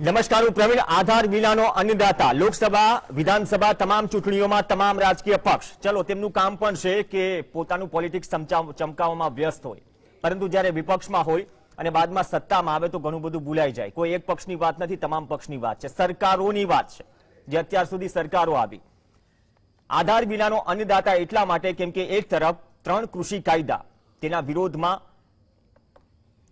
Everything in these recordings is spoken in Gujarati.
નમસ્કાર, હું પ્રવીણ. આધાર વિનાનો અન્નદાતા. લોકસભા, વિધાનસભા તમામ ચૂંટણીઓમાં તમામ રાજકીય પક્ષ ચલો તેમનું કામ પણ છે કે પોતાનું પોલિટિક્સ ચમકાવવામાં વ્યસ્ત હોય, પરંતુ જ્યારે વિપક્ષમાં હોય અને બાદમાં સત્તામાં આવે તો ઘણું બધું ભૂલાઈ જાય. કોઈ એક પક્ષની વાત નથી, તમામ પક્ષની વાત છે, સરકારોની વાત છે, જે અત્યાર સુધી સરકારો આવી. આધાર વિનાનો અન્નદાતા એટલા માટે કેમ કે એક તરફ 3 કૃષિ કાયદા, તેના વિરોધમાં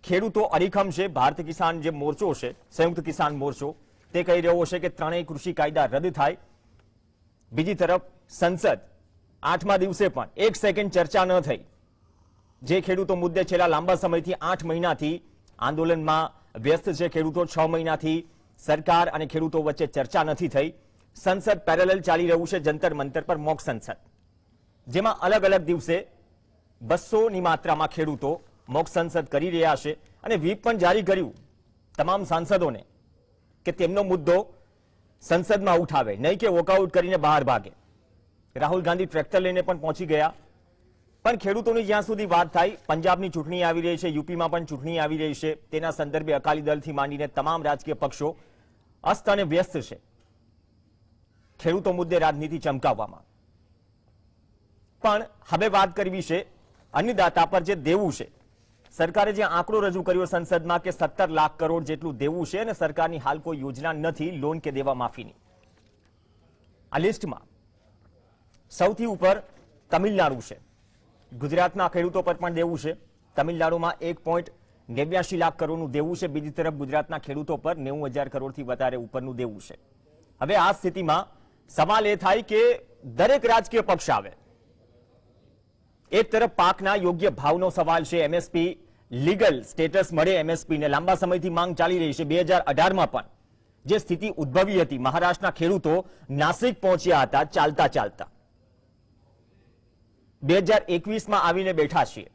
ખેડૂતો અડીખમ છે. ભારતીય કિસાન જે મોરચો છે, સંયુક્ત કિસાન મોરચો, તે કહી રહ્યો છે કે 3 કૃષિ કાયદા રદ થાય. બીજી તરફ સંસદ 8મા દિવસે પણ 1 સેકન્ડ ચર્ચા ન થઈ. જે ખેડૂતો મુદ્દે છેલ્લા લાંબા સમયથી 8 મહિનાથી આંદોલનમાં વ્યસ્ત છે ખેડૂતો, 6 મહિનાથી સરકાર અને ખેડૂતો વચ્ચે ચર્ચા નથી થઈ. સંસદ પેરેલલ ચાલી રહ્યું છે જંતર મંતર પર મોક સંસદ, જેમાં અલગ અલગ દિવસે 200ની માત્રામાં ખેડૂતો મોક સંસદ કરી રહ્યા છે અને વ્હીપ પણ જારી કર્યું તમામ સાંસદોને કે તેમનો મુદ્દો સંસદમાં ઉઠાવે, નહીં કે વોકઆઉટ કરીને બહાર ભાગે. રાહુલ ગાંધી ટ્રેક્ટર લઈને પણ પહોંચી ગયા. પણ ખેડૂતોની જ્યાં સુધી વાત થાય, પંજાબની ચૂંટણી આવી રહી છે, યુપીમાં પણ ચૂંટણી આવી રહી છે, તેના સંદર્ભે અકાલી દળથી માંડીને તમામ રાજકીય પક્ષો અસ્ત અને વ્યસ્ત છે ખેડૂતો મુદ્દે રાજનીતિ ચમકાવવામાં. પણ હવે વાત કરવી છે અન્નદાતા પર જે દેવું છે. સરકારે જે આંકડો રજૂ કર્યો સંસદમાં કે 17 લાખ કરોડ જેટલું દેવું છે અને સરકારની હાલ કોઈ યોજના નથી લોન કે દેવા માફીની. આ લિસ્ટમાં સૌથી ઉપર તમિલનાડુ છે. ગુજરાતના ખેડૂતો પર પણ દેવું છે. તમિલનાડુમાં 1.89 લાખ કરોડનું દેવું છે. બીજી તરફ ગુજરાતના ખેડૂતો પર 90,000 કરોડથી વધારે ઉપરનું દેવું છે. હવે આ સ્થિતિમાં સવાલ એ થાય કે દરેક રાજકીય પક્ષ આવે. એક તરફ પાકના યોગ્ય ભાવનો સવાલ છે, એમએસપી લીગલ સ્ટેટસ મળે એમએસપી ને લાંબા સમયથી માંગ ચાલી રહી છે. 2018માં પણ જે સ્થિતિ ઉદ્ભવી હતી, મહારાષ્ટ્રના ખેડૂતો નાસિક પહોંચ્યા હતા ચાલતા ચાલતા. 2021માં આવીને બેઠા છીએ,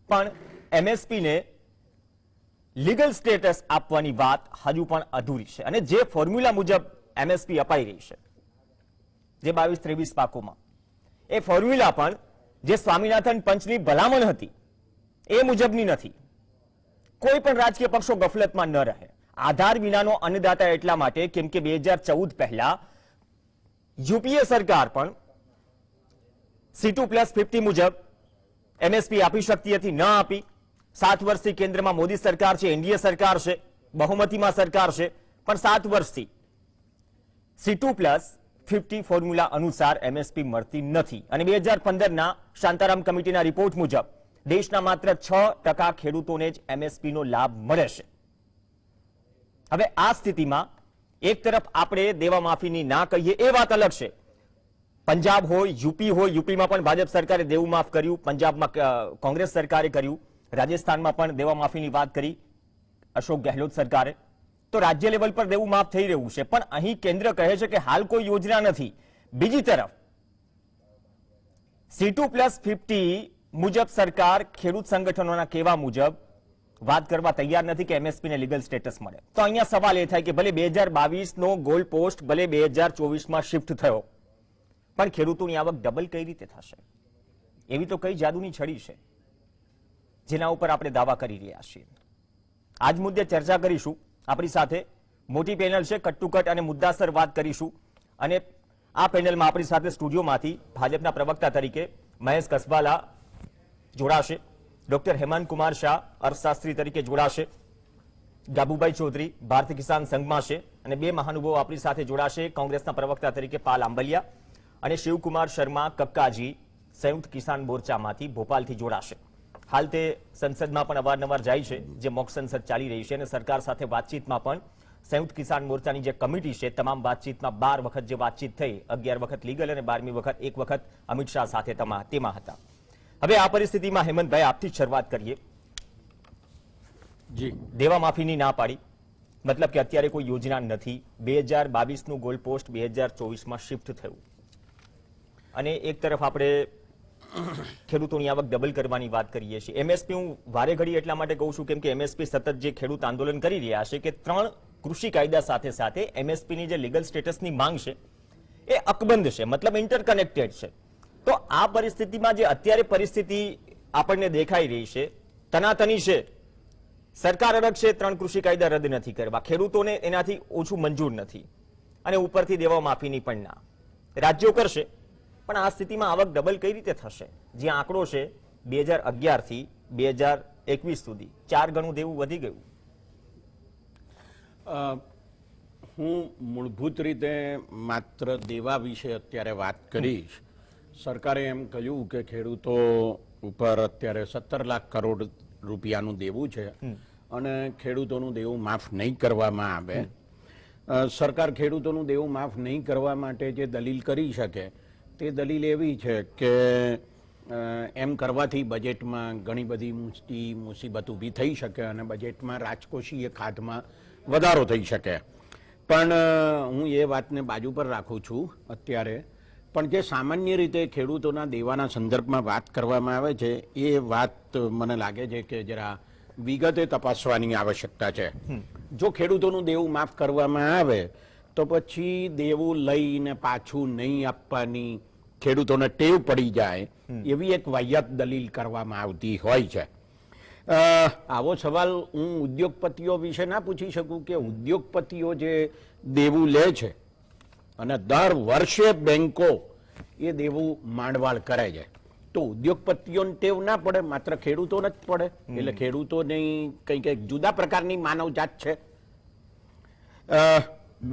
પણ એમએસપી ને લીગલ સ્ટેટસ આપવાની વાત હજુ પણ અધૂરી છે. અને જે ફોર્મ્યુલા મુજબ એમએસપી અપાઈ રહી છે, જે 22-23 પાકોમાં, એ ફોર્મ્યુલા પણ જે સ્વામિનાથન પંચની ભલામણ હતી એ મુજબની નથી. કોઈ પણ રાજકીય પક્ષો ગફલતમાં ન રહે. આધાર વિનાનો અન્નદાતા એટલા માટે કેમ કે 2014 પહેલા યુપીએ સરકાર પણ C2+50 મુજબ એમએસપી આપી શકતી હતી, ન આપી. 7 વર્ષથી કેન્દ્રમાં મોદી સરકાર છે, એનડીએ સરકાર છે, બહુમતીમાં સરકાર છે, પણ 7 વર્ષથી C2+50 ફોર્મ્યુલા અનુસાર એમએસપી મળતી નથી. અને 2015ના શાંતારામ કમિટીના રિપોર્ટ મુજબ દેશના માત્ર 6% ખેડૂતોને જ એમએસપી નો લાભ મળે છે. હવે આ સ્થિતિમાં એક તરફ આપણે દેવા માફીની ના કહીએ એ વાત અલગ છે. પંજાબ હોય, યુપી હોય, યુપીમાં પણ ભાજપ સરકારે દેવું માફ કર્યું, પંજાબમાં કોંગ્રેસ સરકારે કર્યું, રાજસ્થાનમાં પણ દેવા માફીની વાત કરી અશોક ગેહલોત સરકારે. તો રાજ્ય લેવલ પર દેવું માફ થઈ રહ્યું છે, પણ અહીં કેન્દ્ર કહે છે કે હાલ કોઈ યોજના નથી. બીજી તરફ C2+50 મુજબ સરકાર ખેડૂત સંગઠનોના કહેવા મુજબ વાત કરવા તૈયાર નથી કે એમએસપી ને લીગલ સ્ટેટસ મળે. તો અહીંયા સવાલ એ થાય કે ભલે 2022નો ગોલ પોસ્ટ ભલે 2024માં શિફ્ટ થયો, પણ ખેડૂતોની આવક ડબલ કઈ રીતે થશે? એવી તો કઈ જાદુની છડી છે જેના ઉપર આપણે દાવા કરી રહ્યા છીએ? આજ મુદ્દે ચર્ચા કરીશું. આપણી સાથે મોટી પેનલ છે, કટ ટુ કટ અને મુદ્દાસર વાત કરીશું. અને આ પેનલમાં આપણી સાથે સ્ટુડિયોમાંથી ભાજપના પ્રવક્તા તરીકે મહેશ કસબાલા જોડાશે, ડોક્ટર હેમંત કુમાર શાહ અર્થશાસ્ત્રી તરીકે જોડાશે, ગાબુભાઈ ચૌધરી ભારતીય કિસાન સંઘમાં છે, અને 2 મહાનુભાવો આપણી સાથે જોડાશે, કોંગ્રેસના પ્રવક્તા તરીકે પાલ આંબલિયા અને શિવકુમાર શર્મા કક્કાજી સંયુક્ત કિસાન મોરચામાંથી ભોપાલથી જોડાશે. હાલ તે સંસદમાં પણ અવારનવાર જાય છે, જે મોક સંસદ ચાલી રહી છે, અને સરકાર સાથે વાતચીતમાં પણ સંયુક્ત કિસાન મોરચાની જે કમિટી છે, તમામ વાતચીતમાં 12 વખત જે વાતચીત થઈ, 11 વખત લીગલ અને 12મી વખત 1 વખત અમિત શાહ સાથે તેમાં હતા. હવે આ પરિસ્થિતિમાં હેમંતભાઈ આપથી જ શરૂઆત કરીએ. જી, દેવા માફીની ના પાડી, મતલબ કે અત્યારે કોઈ યોજના નથી. 2022નું ગોલ પોસ્ટ 2024માં શિફ્ટ થયું, અને એક તરફ આપણે ખેડૂતોની આવક ડબલ કરવાની વાત કરીએ છીએ. એમએસપી હું વારે ઘડી એટલા માટે કહું છું કેમ કે એમએસપી સતત જે ખેડૂત આંદોલન કરી રહ્યા છે કે 3 કૃષિ કાયદા સાથે સાથે એમએસપીની જે લીગલ સ્ટેટસની માંગ છે એ અકબંધ છે, મતલબ ઇન્ટરકનેક્ટેડ છે. તો આ પરિસ્થિતિમાં જે અત્યારે પરિસ્થિતિ આપણને દેખાઈ રહી છે, તનાતની છે, સરકાર અલગ છે, 3 કૃષિ કાયદા રદ નથી કરવા, ખેડૂતોને એનાથી ઓછું મંજૂર નથી અને ઉપરથી દેવા માફીની પણ ના. રાજ્યો કરશે, પણ આ સ્થિતિમાં આવક ડબલ કઈ રીતે થશે? જે આંકડો છે 2011 થી 2021 સુધી 4 ગણું દેવું વધી ગયું. હું મૂળભૂત રીતે માત્ર દેવા વિશે અત્યારે વાત કરીશ. સરકારે એમ કહ્યું કે ખેડૂતો ઉપર અત્યારે 17 લાખ કરોડ રૂપિયાનું દેવું છે અને ખેડૂતોનું દેવું માફ નહીં કરવામાં આવે. સરકાર ખેડૂતોનું દેવું માફ નહીં કરવા માટે જે દલીલ કરી શકે તે દલીલ એવી છે કે એમ કરવાથી બજેટમાં ઘણી બધી મુસીબત ઊભી થઈ શકે અને બજેટમાં રાજકોષીય ખાધમાં વધારો થઈ શકે. પણ હું એ વાતને બાજુ પર રાખું છું અત્યારે. પણ જે સામાન્ય રીતે ખેડૂતોના દેવાના સંદર્ભમાં વાત કરવામાં આવે છે એ વાત મને લાગે છે કે જરા વિગતે તપાસવાની આવશ્યકતા છે. જો ખેડૂતોનું દેવું માફ કરવામાં આવે તો પછી દેવું લઈને પાછું નહીં આપવાની ખેડૂતોને ટેવ પડી જાય એવી એક વાહિયાત દલીલ કરવામાં આવતી હોય છે. આવો સવાલ હું ઉદ્યોગપતિઓ વિશે ના પૂછી શકું કે ઉદ્યોગપતિઓ જે દેવું લે છે અને દર વર્ષે બેંકો એ દેવું માંડવાળ કરે છે તો ઉદ્યોગપતિઓને ટેવ ના પડે, માત્ર ખેડૂતોને જ પડે. એટલે ખેડૂતોની કંઈક જુદા પ્રકારની માનવજાત છે.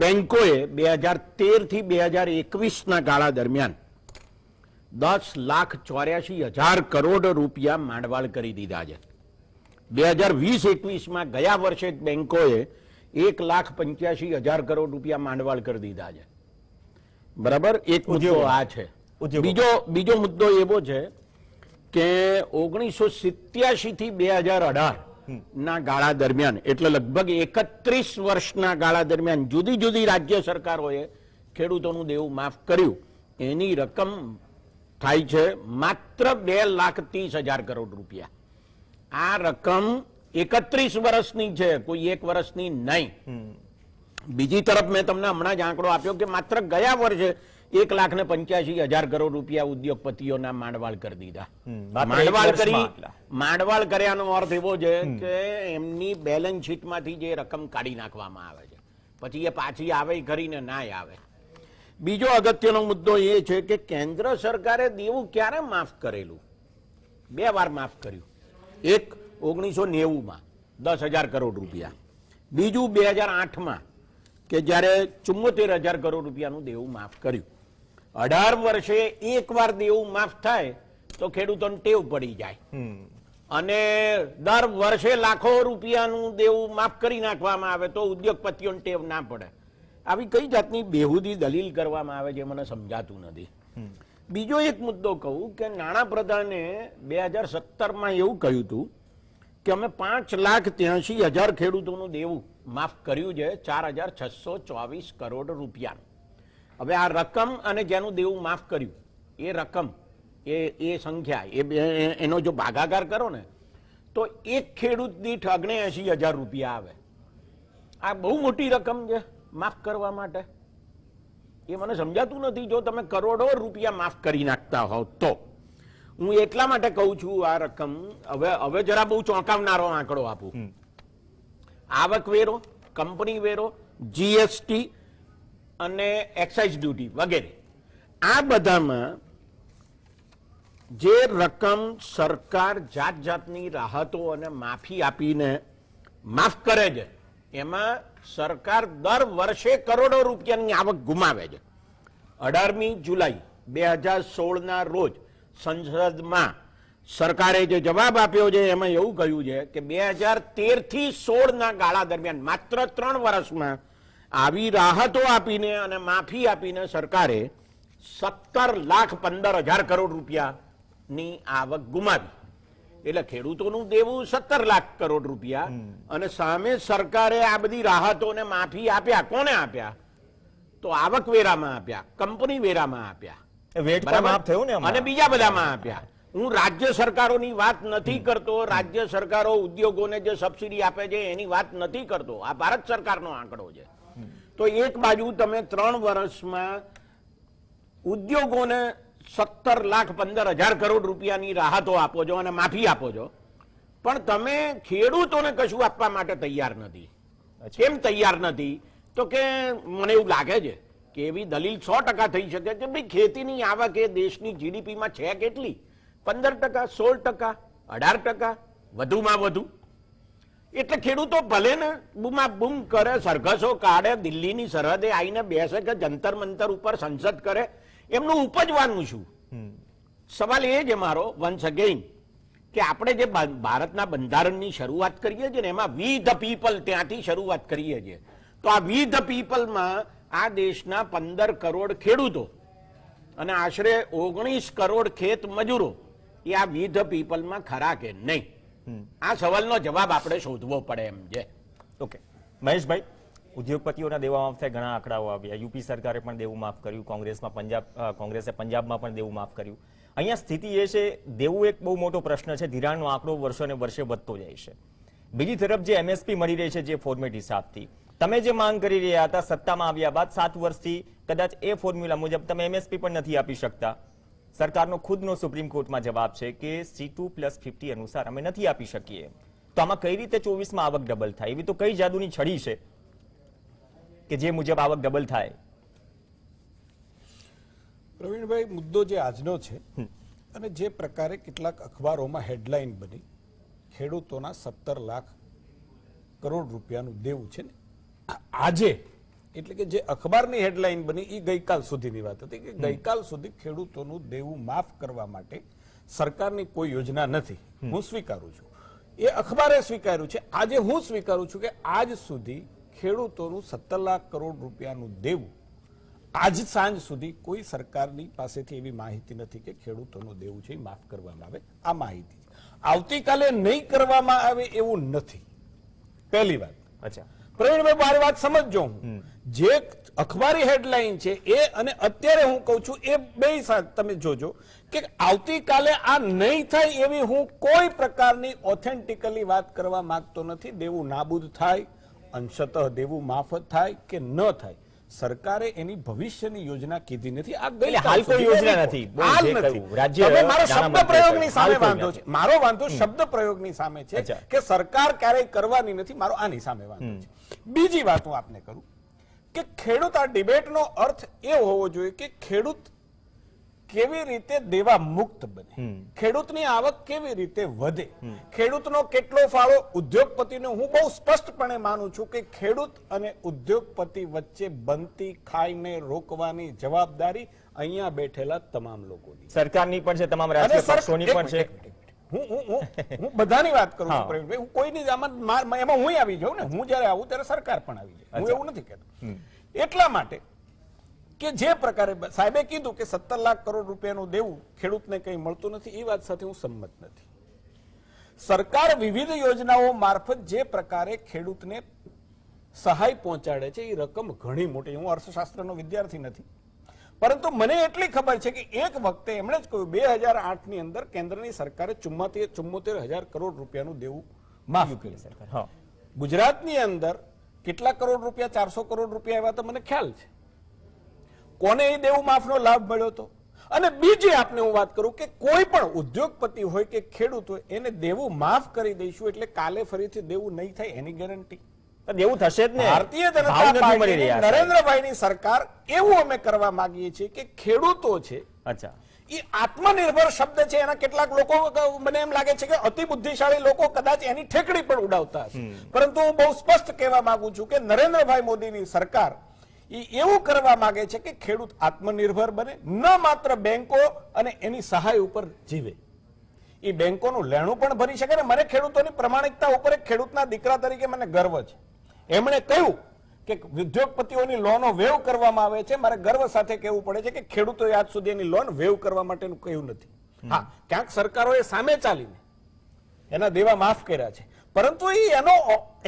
બેંકોએ 2013 થી 2021ના ગાળા દરમિયાન 10,84,000 કરોડ રૂપિયા માંડવાળ કરી દીધા છે. 2020-21માં ગયા વર્ષે બેંકોએ 1,85,000 કરોડ રૂપિયા માંડવાળ કરી દીધા છે. બરાબર, એક મુદ્દો આ છે. બીજો મુદ્દો એવો છે કે 1987 થી 2018 ના ગાળા દરમિયાન એટલે લગભગ 31 વર્ષના ગાળા દરમિયાન જુદી જુદી રાજ્ય સરકારોએ ખેડૂતોનું દેવું માફ કર્યું. એની રકમ થાય છે માત્ર 2,30,000 કરોડ રૂપિયા. આ રકમ 31 વર્ષની છે, કોઈ એક વર્ષની નહીં. બીજી તરફ મેં તમને હમણાં જ આંકડો આપ્યો કે માત્ર ગયા વર્ષે 1,85,000 કરોડ રૂપિયા ઉદ્યોગપતિઓના માંડવાળ કરી દીધા. માંડવાળ કર્યાનો અર્થ એવો છે કે એમની બેલેન્સ શીટમાંથી જે રકમ કાઢી નાખવામાં આવે છે, પછી એ પાછી આવે ખરીને ના આવે. બીજો અગત્યનો મુદ્દો એ છે કે કેન્દ્ર સરકારે દેવું ક્યારે માફ કરેલું? 2 વાર માફ કર્યું. એક 1990માં 10,000 કરોડ રૂપિયા, બીજું 2008માં કે જ્યારે 74,000 કરોડ રૂપિયાનું દેવું માફ કર્યું. 18 વર્ષે એક વાર દેવું માફ થાય તો ખેડૂતોને ટેવ પડી જાય અને દર વર્ષે લાખો રૂપિયાનું દેવું માફ કરી નાખવામાં આવે તો ઉદ્યોગપતિઓને ટેવ ના પડે. આવી કઈ જાતની બેહુદી દલીલ કરવામાં આવે છે મને સમજાતું નથી. બીજો એક મુદ્દો કહું કે નાણાપ્રધાને 2017માં એવું કહ્યું હતું કે અમે 5,83,000 ખેડૂતોનું દેવું માફ કર્યું છે, 4,624 કરોડ રૂપિયાનું. હવે આ રકમ અને જેનું દેવું માફ કર્યું એ રકમ એ સંખ્યા એનો જો ભાગાકાર કરો ને તો એક ખેડૂત દીઠ 79,000 રૂપિયા આવે. આ બહુ મોટી રકમ છે માફ કરવા માટે. એ મને સમજાતું નથી. જો તમે કરોડો રૂપિયા માફ કરી નાખતા હોવ તો હું એટલા માટે કહું છું આ રકમ હવે જરા બહુ ચોંકાવનારો આંકડો આપું. આવકવેરો, કંપની વેરો, જીએસટી અને એક્સાઇઝ ડ્યુટી વગેરે આ બધામાં જે રકમ સરકાર જાત જાતની રાહતો અને માફી આપીને માફ કરે છે એમાં સરકાર દર વર્ષે કરોડો રૂપિયાની આવક ગુમાવે છે. 18મી જુલાઈ 2016ના રોજ સંસદમાં સરકારે જે જવાબ આપ્યો છે એમાં એવું કહ્યું છે કે 2013 થી 16ના ગાળા દરમિયાન માત્ર 3 વર્ષમાં આવી રાહતો આપીને અને માફી આપીને સરકારે 17,15,000 કરોડ રૂપિયાની આવક ગુમાવી. એટલે ખેડૂતોનું દેવું 17 લાખ કરોડ રૂપિયા અને સામે સરકારે આ બધી રાહતોને માફી આપ્યા. કોને આપ્યા? તો આવકવેરામાં આપ્યા, કંપની વેરામાં આપ્યા, અને બીજા બધામાં આપ્યા. હું રાજ્ય સરકારોની વાત નથી કરતો, રાજ્ય સરકારો ઉદ્યોગોને જે સબસિડી આપે છે એની વાત નથી કરતો. આ ભારત સરકારનો આંકડો છે. તો એક બાજુ તમે 3 વર્ષમાં ઉદ્યોગોને 17,15,000 કરોડ રૂપિયાની રાહતો આપો છો અને માફી આપો છો, પણ તમે ખેડૂતોને કશું આપવા માટે તૈયાર નથી. કેમ તૈયાર નથી? તો કે મને એવું લાગે છે કે એવી દલીલ 100% થઈ શકે કે ભાઈ ખેતીની આવક એ દેશની જીડીપીમાં છે કેટલી? 15%, 16%, 18%, વધુમાં વધુ. એટલે ખેડૂતો ભલે ને બૂમા બૂમ કરે, સરઘસો કાઢે, દિલ્હીની સરહદે આવીને બેસે કે જંતર મંતર ઉપર સંસદ કરે, એમનું ઉપજવાનું શું? સવાલ એ છે મારો વન્સ અગેઇન કે આપણે જે ભારતના બંધારણની શરૂઆત કરીએ છીએ ને એમાં વી ધ પીપલ ત્યાંથી શરૂઆત કરીએ છીએ. તો આ વી ધ પીપલમાં આ દેશના 15 કરોડ ખેડૂતો અને આશરે 19 કરોડ ખેત મજૂરો એ આ વી ધ પીપલમાં ખરા કે નહીં? આ સવાલનો જવાબ આપણે શોધવો પડે એમ છે. ઓકે મહેશભાઈ, ઉદ્યોગપતિઓના દેવા માફ થાય, ઘણા આંકડાઓ આવ્યા. યુપી સરકારે પણ દેવું માફ કર્યું, કોંગ્રેસે પંજાબમાં પણ દેવું માફ કર્યું. અહીંયા સ્થિતિ એ છે, દેવું એક બહુ મોટો પ્રશ્ન છે, ધિરાણનો આંકડો વર્ષો ને વર્ષે વધતો જાય છે. બીજી તરફ જે એમએસપી મળી રહી છે જે ફોર્મેટ હિસાબથી, તમે જે માંગ કરી રહ્યા હતા સત્તામાં આવ્યા બાદ 7 વર્ષથી કદાચ એ ફોર્મ્યુલા મુજબ તમે એમએસપી પણ નથી આપી શકતા. સરકારનો ખુદનો સુપ્રીમ કોર્ટમાં જવાબ છે કે C2+50 અનુસાર અમે નથી આપી શકીએ. તો આમાં કઈ રીતે 24માં આવક ડબલ થાય? એવી તો કઈ જાદુની છડી છે કે જે મુજબ આવક ડબલ થાય? પ્રવીણભાઈ, મુદ્દો જે આજનો છે અને જે પ્રકારે કેટલાક અખબારોમાં હેડલાઇન બની, ખેડૂતોના 17 લાખ કરોડ રૂપિયાનું દેવું છે ને આજે, એટલે કે જે અખબારની હેડલાઇન બની એ ગઈકાલ સુધીની વાત હતી કે ગઈકાલ સુધી ખેડૂતોનું દેવું માફ કરવા માટે સરકારની કોઈ યોજના નથી. હું સ્વીકારું છું, એ અખબારે સ્વીકાર્યું છે. આજે હું સ્વીકારું છું કે આજ સુધી ખેડૂતોનું 17 લાખ કરોડ રૂપિયાનું દેવું આજ સાંજ સુધી કોઈ સરકારની પાસેથી એવી માહિતી નથી કે ખેડૂતોનું દેવું છે એ માફ કરવામાં આવે. આ માહિતી આવતીકાલે નહીં કરવામાં આવે એવું નથી. પહેલી વાત. અચ્છા પ્રવીણભાઈ, મારી વાત સમજજો. હું જે અખબારી હેડલાઇન છે એ અને અત્યારે હું કહું છું એ બે સાથે તમે જોજો કે આવતીકાલે આ નહીં થાય એવી હું કોઈ પ્રકારની ઓથેન્ટિકલી વાત કરવા માંગતો નથી. દેવું નાબૂદ થાય, અંશતઃ દેવું માફ થાય કે ન થાય, સરકારે એની ભવિષ્યની યોજના કીધી નથી. આ હાલ કોઈ યોજના નથી. મારો શબ્દ પ્રયોગની સામે વાંધો છે. મારો વાંધો શબ્દ પ્રયોગની સામે છે કે સરકાર ક્યારેય કરવાની નથી. મારો આની સામે વાંધો છે. બીજી વાત હું આપને કરું કે ખેડૂત, આ ડિબેટનો અર્થ એ હોવો જોઈએ કે ખેડૂત કેવી રીતે દેવા મુક્ત બને, ખેડૂતની આવક કેવી રીતે વધે, ખેડૂતનો કેટલો ફાળો ઉદ્યોગપતિનો. હું બહુ સ્પષ્ટપણે માનું છું કે ખેડૂત અને ઉદ્યોગપતિ વચ્ચે બનતી ખાઈને રોકવાની જવાબદારી અહીંયા બેઠેલા તમામ લોકોની, સરકારની પણ છે, તમામ રાજકીય પક્ષોની પણ છે. હું બધાની વાત કરું છું પ્રવીણભાઈ. હું કોઈની એમાં હું આવી જાઉં ને, હું જયારે આવું ત્યારે સરકાર પણ આવી જાય. હું એવું નથી કહેતો. એટલા માટે કે જે પ્રકારે સાહેબે કીધું કે 17 લાખ કરોડ રૂપિયાનું દેવું ખેડૂતને કંઈ મળતું નથી, એ વાત સાથે હું સંમત નથી. સરકાર વિવિધ યોજનાઓ મારફત જે પ્રકારે ખેડૂતને સહાય પહોંચાડે છે એ રકમ ઘણી મોટી. હું અર્થશાસ્ત્રનો વિદ્યાર્થી નથી, પરંતુ મને એટલી ખબર છે કે એક વખતે એમણે જ કહ્યું 2008ની અંદર કેન્દ્રની સરકારે 74,000 કરોડ રૂપિયાનું દેવું માફ કર્યું. ગુજરાતની અંદર કેટલા કરોડ રૂપિયા, 400 કરોડ રૂપિયા એવા તો મને ખ્યાલ છે. કોને એ દેવું માફનો લાભ મળ્યો હતો? અને બીજી આપને હું વાત કરું કે કોઈ પણ ઉદ્યોગપતિ હોય કે ખેડૂત હોય એને દેવું માફ કરી દઈશું એટલે કાલે ફરીથી દેવું નહીં થાય એની ગેરંટી? દેવું થશે જ ને. ભારતીય જનતા પાર્ટી, નરેન્દ્રભાઈની સરકાર એવું અમે કરવા માંગીએ છીએ કે ખેડૂતો છે અચ્છા એ આત્મનિર્ભર શબ્દ છે. એના કેટલાક લોકો, મને એમ લાગે છે કે અતિ બુદ્ધિશાળી લોકો કદાચ એની ઠેકડી પણ ઉડાવતા હશે, પરંતુ હું બહુ સ્પષ્ટ કહેવા માંગુ છું કે નરેન્દ્રભાઈ મોદીની સરકાર એવું કરવા માંગે છે કે ખેડૂત આત્મનિર્ભર બને, ન માત્ર બેંકો અને એની સહાય ઉપર જીવે. એ બેંકોનું લેણું પણ ભરી શકે ને. મને ખેડૂતોની પ્રમાણિકતા ઉપર એક ખેડૂતના દીકરા તરીકે મને ગર્વ છે. એમણે કહ્યું કે ઉદ્યોગપતિઓની લોનો વેવ કરવામાં આવે છે. મારે ગર્વ સાથે કહેવું પડે છે કે ખેડૂતોએ આજ સુધી એની લોન વેવ કરવા માટેનું કહ્યું નથી. હા, ક્યાંક સરકારોએ સામે ચાલીને એના દેવા માફ કર્યા છે, પરંતુ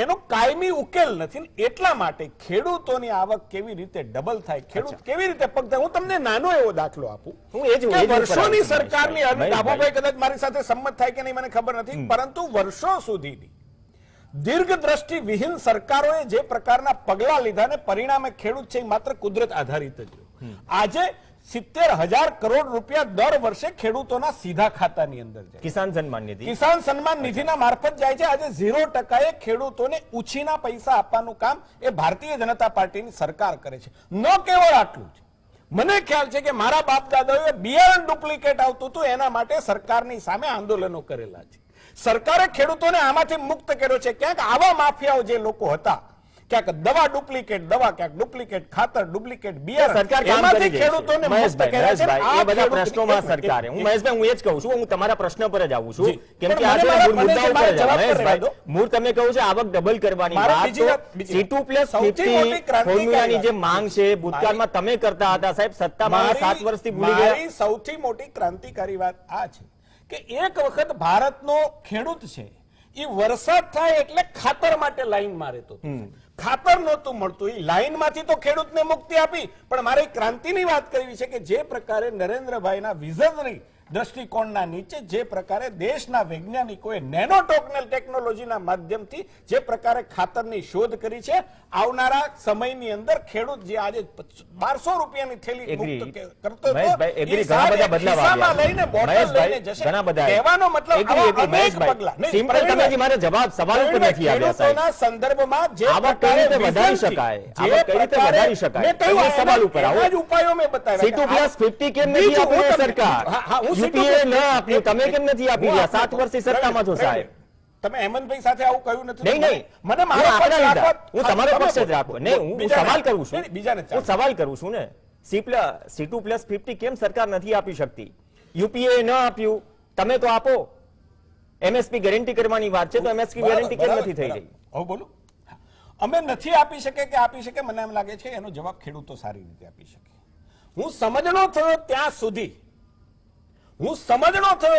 એનો કાયમી ઉકેલ નથી. એટલા માટે ખેડૂતોની આવક કેવી રીતે ડબલ થાય, ખેડૂત કેવી રીતે પગ થાય. હું તમને નાનો એવો દાખલો આપું. વર્ષોની સરકારની, ડાભોભાઈ કદાચ મારી સાથે સંમત થાય કે નહીં મને ખબર નથી, પરંતુ વર્ષો સુધીની દીર્ઘદ્રષ્ટિ વિહીન સરકારોએ જે પ્રકારના પગલા લીધા ને પરિણામે ખેડૂત છે માત્ર કુદરત આધારિત જ. આજે 70,000 કરોડ રૂપિયા દર વર્ષે ખેડૂતોના સીધા ખાતાની અંદર જાય. કિસાન સન્માન નિધિ, કિસાન સન્માન નિધિના મારફત જાય છે. આજે 0% ખેડૂતોને ઉછીના પૈસા આપવાનું કામ એ ભારતીય જનતા પાર્ટીની સરકાર કરે છે. ન કેવળ આટલું છે, મને ખ્યાલ છે કે મારા બાપ દાદાઓએ બિયારણ ડુપ્લિકેટ આવતું હતું એના માટે સરકારની સામે આંદોલનો કરેલા છે. સરકારે ખેડૂતોને આમાંથી મુક્ત કર્યો છે. ક્યાંક આવા માફિયાઓ જે લોકો હતા, ક્યાંક દવા ડુપ્લિકેટ દવા, ક્યાંક ડુપ્લિકેટ ખાતર, ડુપ્લિકેટ બિયારણ, સરકાર કામ એમાંથી કરી રહી છે. ખેડૂતોને મુક્ત કર્યા છે. મહેશભાઈ, આ એ બધા ખેડૂત- પ્રશ્નોમાં એક મિનિટ, સરકારે, હું મહેશભાઈ હું એ જ કહું છું, હું તમારા પ્રશ્ન પર જ આવું છું, જી. કેમ કે પણ આજે મને મારા- મૂળ મુદ્દા મને ઉપર જ જવાબ આવો. પર રહેવા મહેશભાઈ, દો. મૂળ તમે કહું છે આવક ડબલ કરવાની મારે વાત, બીજી તો વાત- બીજી વાત. C2+50 સૌથી મોટી ક્રાંતિકારી ફોર્મ્યુલાની જે વાત. માંગ છે ભૂતકાળમાં તમે કરતા હતા સાહેબ, સત્તામાં 7 વર્ષથી ભૂલી ગયા. મારી સૌથી મોટી ક્રાંતિકારી વાત આ છે કે એક વખત ભારતનો ખેડૂત છે એ વરસાદ થાય એટલે ખાતર માટે લાઈન મારેતો હતો. ખાતર નહોતું મળતું, એ લાઈનમાંથી તો ખેડૂતને મુક્તિ આપી. પણ મારે ક્રાંતિની વાત કરવી છે કે જે પ્રકારે નરેન્દ્રભાઈના વિઝનરી દ્રષ્ટિકોણના નીચે જે પ્રકારે દેશના વૈજ્ઞાનિકોએ નેનો ટેકનોલોજીના માધ્યમથી જે પ્રકારે ખાતરની શોધ કરી છે, આવનારા સમયની અંદર ખેડૂત જે આજે 1200 રૂપિયાની થેલી Agree. મુક્ત કરતો હતો, મહેશભાઈ, agree. એ ઘણા સાહેબ બધા એક બદલાવ ખિસ્સામાં આવ્યા. લઈને બોટલ મહેશભાઈ, લઈને જશે. ઘણા બધા કહેવાનો મતલબ Agree, આવા agree. અનેક મહેશભાઈ, પગલાં. નહીં, simple પ્રવીણભાઈ, તમે જે મારા જવાબ સવાલ ઉપર નથી આવ્યા સાહેબ. ખેડૂતોના સંદર્ભમાં જે આવક કઈ પ્રકારે રીતે વધારી વિઝનથી, શકાય? જે આવક કઈ રીતે પ્રકારે- વધારી શકાય? મેં કહ્યું, તમે સવાલ ઉપર આવો. એના જ ઉપાયો મેં બતાવ્યા. C2+50 કેમ નથી બીજું આપી હું રહી તમને- સરકાર? હા, હા, હું UPA C2+50 ન આપ્યું, તમે કેમ નથી આપી હું રહ્યા? 7 આપું. વર્ષથી સત્તામાં છો સાહેબ. તમે હેમંતભાઈ સાથે આવું કહ્યું નથી. નહીં નહીં, મને હું મારો આંકડા પક્ષ લીધા. રાખવા- હું હા, તમારો તમે પક્ષ જ બોલો. રાખો. નહીં, હું બીજાને- સવાલ કરું છું. નહીં, બીજાને હું સવાલ કરું છું ને, C2+50 કેમ સરકાર નથી આપી શકતી? UPA ન આપ્યું, તમે તો આપો. MSP ગેરંટી કરવાની વાત છે, તો MSP ગેરંટી કેમ નથી થઈ રહી? હવે બોલું. હા. અમે નથી આપી શકે કે આપી શકે, મને એમ લાગે છે એનો જવાબ ખેડૂતો સારી રીતે આપી શકે. હું સમજણો થયો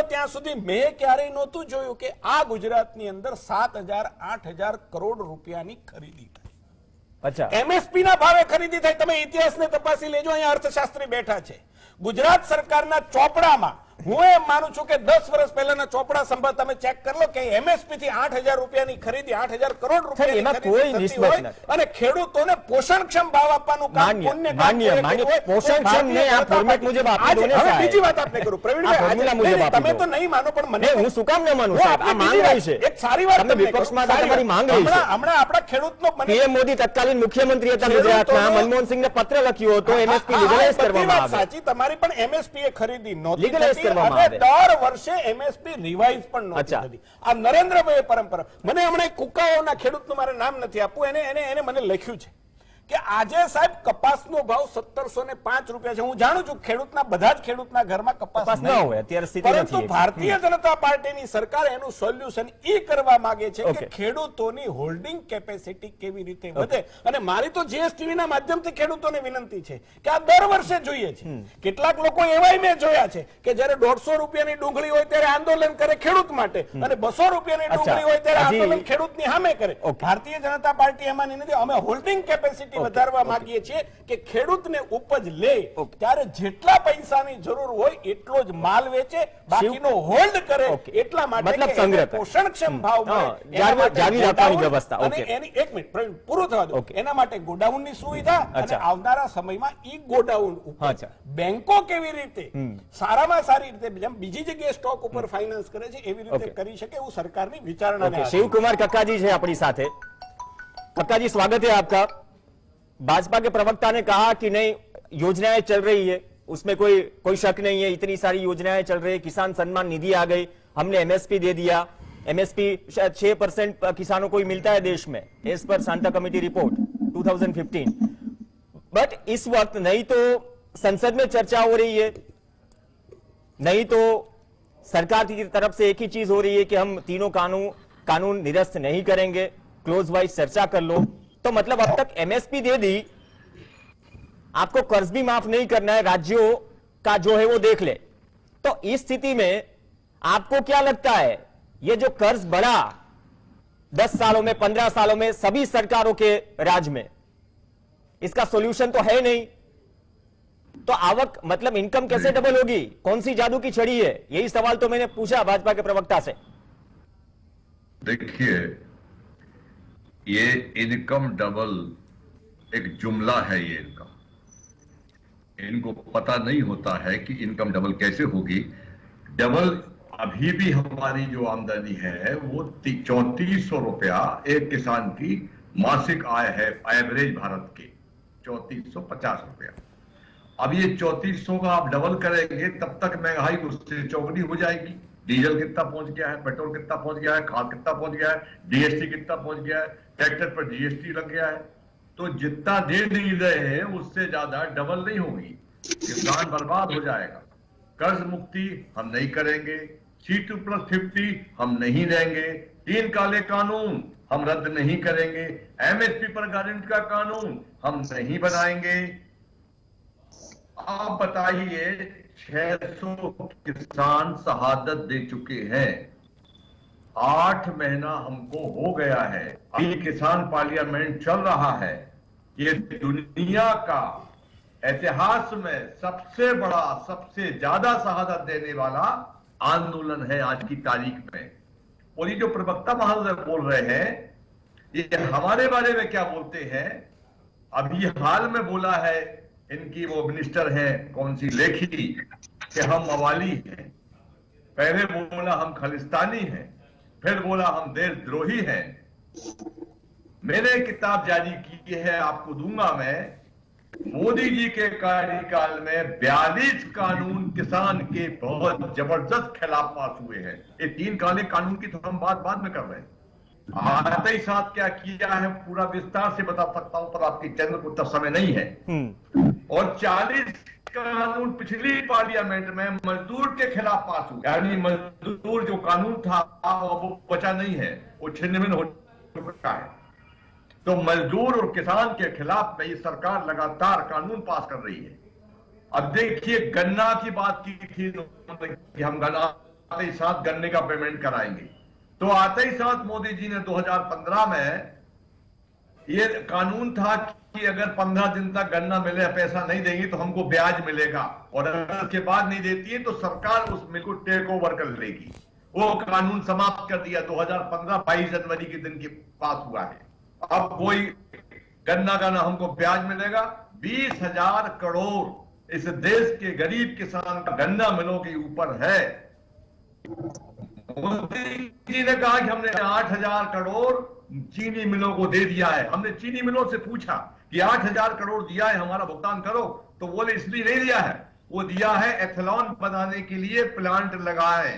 ત્યાં સુધી મેં ક્યારેય નહોતું જોયું કે આ ગુજરાતની અંદર 7,000-8,000 કરોડ રૂપિયાની ખરીદી થાય. અચ્છા, MSP ના ભાવે ખરીદી થાય. તમે ઇતિહાસને તપાસી લેજો, અહીંયા અર્થશાસ્ત્રી બેઠા છે. ગુજરાત સરકારના ચોપડામાં હું એમ માનું છું કે 10 વર્ષ પહેલાના ચોપડા સંભાળ તમે ચેક કરી લો કે MSP થી 8,000 રૂપિયાની ખરીદી, 8,000 કરોડ રૂપિયાની એમાં ખરીદી કોઈ થતી નિસ્બત હોય નથી. અને ખેડૂતોને પોષણક્ષમ ભાવ આપવાનું કામ માન્ય, પુણ્ય કામ માન્ય, કોઈ માન્ય. હોય, તો પોષણક્ષમ ને આ ભારતીય જનતા ફોર્મેટ મુજબ આપી આજે દો ને હવે સાહેબ. બીજી વાત આપને કરું પ્રવીણભાઈ, આ ફોર્મ્યુલા આજે- મુજબ નહીં, આપી તમે દો. તો નહીં માનો પણ મને નહીં, હું શું કામ ન માનું હું સાહેબ? આ આપની માંગ બીજી રહી છે. વાત- એક સારી વાત તમે તમને વિપક્ષમાં કરું. હતા, તમારી માંગ રહી છે. હમણાં આપણા ખેડૂતનો મને PM મોદી તત્કાલીન મુખ્યમંત્રી હતા ગુજરાતના, મનમોહન સિંહને પત્ર લખ્યો હતો, MSP લીગલાઇઝ બધી કરવામાં વાત આવે. સાચી તમારી, પણ MSP એ ખરીદી નહોતી Legalize થતી કરવામાં અને આવે. દર વર્ષે MSP રિવાઇઝ પણ નહોતી અચ્છા. થતી. આ નરેન્દ્રભાઈ પરંપરા, મને હમણાં એક કુકાઓના ખેડૂતનું મારે નામ નથી આપવું, એને મને લખ્યું છે કે આજે સાહેબ કપાસનો ભાવ 1705 રૂપિયા છે. હું જાણું છું ખેડૂતના બધા જ ખેડૂતના ઘરમાં કપાસ કપાસ ન નહીં હોય, અત્યારે સ્થિતિ પરંતુ નથી. ભારતીય જનતા પાર્ટીની સરકાર એનું સોલ્યુશન એ કરવા માંગે છે કે Okay. ખેડૂતોની હોલ્ડિંગ કેપેસિટી કેવી રીતે વધે. અને મારી તો GSTV ના માધ્યમથી ખેડૂતોને વિનંતી છે કે આ દર વર્ષે જોઈએ છે. કેટલાક લોકો એવાય મેં જોયા છે કે જ્યારે 150 રૂપિયાની ડુંગળી હોય ત્યારે આંદોલન કરે ખેડૂત માટે અને 200 રૂપિયાની ડુંગળી હોય ત્યારે હજી- આંદોલન ખેડૂતની સામે કરે. Okay. ભારતીય જનતા પાર્ટી એમાંની નથી. અમે હોલ્ડિંગ કેપેસિટી વધારવા માંગીએ છીએ કે ખેડૂતને ઉપજ લે ત્યારે જેટલા પૈસાની જરૂર હોય એટલો જ માલ વેચે, બાકીનો હોલ્ડ કરે. Okay. એટલા માટે મતલબ કે સંગ્રહ એને કરે. પોષણક્ષમ ભાવ મળે. હા, એના માટે જાળવી રાખવાની ગોડાઉન વ્યવસ્થા. અને Okay. એની એક મિનિટ પ્રવીણ, પૂરું થવા દો. Okay. એના માટે ગોડાઉનની સુવિધા અને અચ્છા. આવનારા સમયમાં ઈ ગોડાઉન ઉપર અચ્છા. બેંકો કેવી રીતે સારામાં સારી રીતે જેમ બીજી જગ્યાએ સ્ટોક ઉપર ફાઇનાન્સ કરે છે એવી રીતે Okay. કરી શકે એવું સરકારની વિચારણાને ओके, આધારે. शिव कुमार कक्का जी है अपनी साथ है। कक्का जी स्वागत है आपका। भाजपा के प्रवक्ता ने कहा कि नहीं, योजनाएं चल रही है, उसमें कोई शक नहीं है, इतनी सारी योजनाएं चल रही है, किसान सम्मान निधि आ गई, हमने MSP दे दिया, MSP शायद 6% किसानों को ही मिलता है देश में, as per Santa committee report 2015। But इस वक्त नहीं तो संसद में चर्चा हो रही है, नहीं तो सरकार की तरफ से एक ही चीज हो रही है कि हम तीनों कानून निरस्त नहीं करेंगे, क्लोज वाइज चर्चा कर लो। तो मतलब अब तक MSP दे दी, आपको कर्ज भी माफ नहीं करना है, राज्यों का जो है वो देख ले। तो इस स्थिति में आपको क्या लगता है, ये जो कर्ज बढ़ा 10 सालों में, 15 सालों में सभी सरकारों के राज में, इसका सॉल्यूशन तो है नहीं, तो आवक मतलब इनकम कैसे डबल होगी? कौन सी जादू की छड़ी है? यही सवाल तो मैंने पूछा भाजपा के प्रवक्ता से। देखिए, ये इनकम डबल एक जुमला है। ये इनको पता नहीं होता है कि इनकम डबल कैसे होगी। डबल अभी भी हमारी जो आमदनी है वो 3400 रुपया एक किसान की मासिक आय है, एवरेज भारत की 3450 रुपया। अब ये 3400 का आप डबल करेंगे तब तक महंगाई उससे चौगुनी हो जाएगी। डीजल कितना पहुंच गया है, पेट्रोल कितना पहुंच गया है, खाद कितना पहुंच गया है, डीएसटी कितना पहुंच गया है, ट्रैक्टर पर जीएसटी लग गया है। तो जितना दे नहीं रहे हैं उससे ज्यादा डबल नहीं होगी, किसान बर्बाद हो जाएगा। कर्ज मुक्ति हम नहीं करेंगे, C2+50 हम नहीं देंगे, 3 काले कानून हम रद्द नहीं करेंगे, एमएसपी पर गारंटी का कानून हम नहीं बनाएंगे। आप बताइए 600 किसान शहादत दे चुके हैं, 8 महीना हमको हो गया है, अभी किसान पार्लियामेंट चल रहा है। ये दुनिया का इतिहास में सबसे बड़ा, सबसे ज्यादा शहादत देने वाला आंदोलन है आज की तारीख में। और ये जो प्रवक्ता महोदय बोल रहे हैं, ये हमारे बारे में क्या बोलते हैं? अभी हाल में बोला है इनकी वो मिनिस्टर हैं कौन सी लेखी कि हम मवाली हैं, पहले बोला हम खालिस्तानी हैं, फिर बोला हम देशद्रोही हैं। मैंने किताब जारी की है, आपको दूंगा मैं। मोदी जी के कार्यकाल में 42 कानून किसान के बहुत जबरदस्त खिलाफ पास हुए हैं। ये 3 काले कानून की तो हम बात बाद में कर रहे हैं। आते ही साथ क्या किया है पूरा विस्तार से बता सकता हूं, पर आपके चैनल को तब समय नहीं है। और 40 कानून पिछली पार्लियामेंट में मजदूर के खिलाफ पास हुए, यानी मजदूर जो कानून था वो बचा नहीं है, वो छिन्न हो चुका है। तो मजदूर और किसान के खिलाफ में ये सरकार लगातार कानून पास कर रही है। अब देखिए गन्ना की बात की थी कि हम गन्ना आते ही साथ गन्ने का पेमेंट कराएंगे, तो आते ही साथ मोदी जी ने 2015 में ये कानून था कि अगर 15 दिन तक गन्ना मिले, पैसा नहीं देंगे तो हमको ब्याज मिलेगा, और अगर उसके बाद नहीं देती है तो सरकार उस मिल को टेक ओवर कर लेगी। वो कानून समाप्त कर दिया 2015 22 जनवरी के दिन के पास हुआ है। अब कोई गन्ना का ना हमको ब्याज मिलेगा। 20,000 करोड़ इस देश के गरीब किसान का गन्ना मिलों के ऊपर है। मोदी जी ने कहा कि हमने 8,000 करोड़ चीनी मिलों को दे दिया है। हमने चीनी मिलों से पूछा कि 8,000 करोड़ दिया है, हमारा भुगतान करो, तो बोले इसलिए नहीं दिया है, वो दिया है एथेनॉल बनाने के लिए प्लांट लगाए।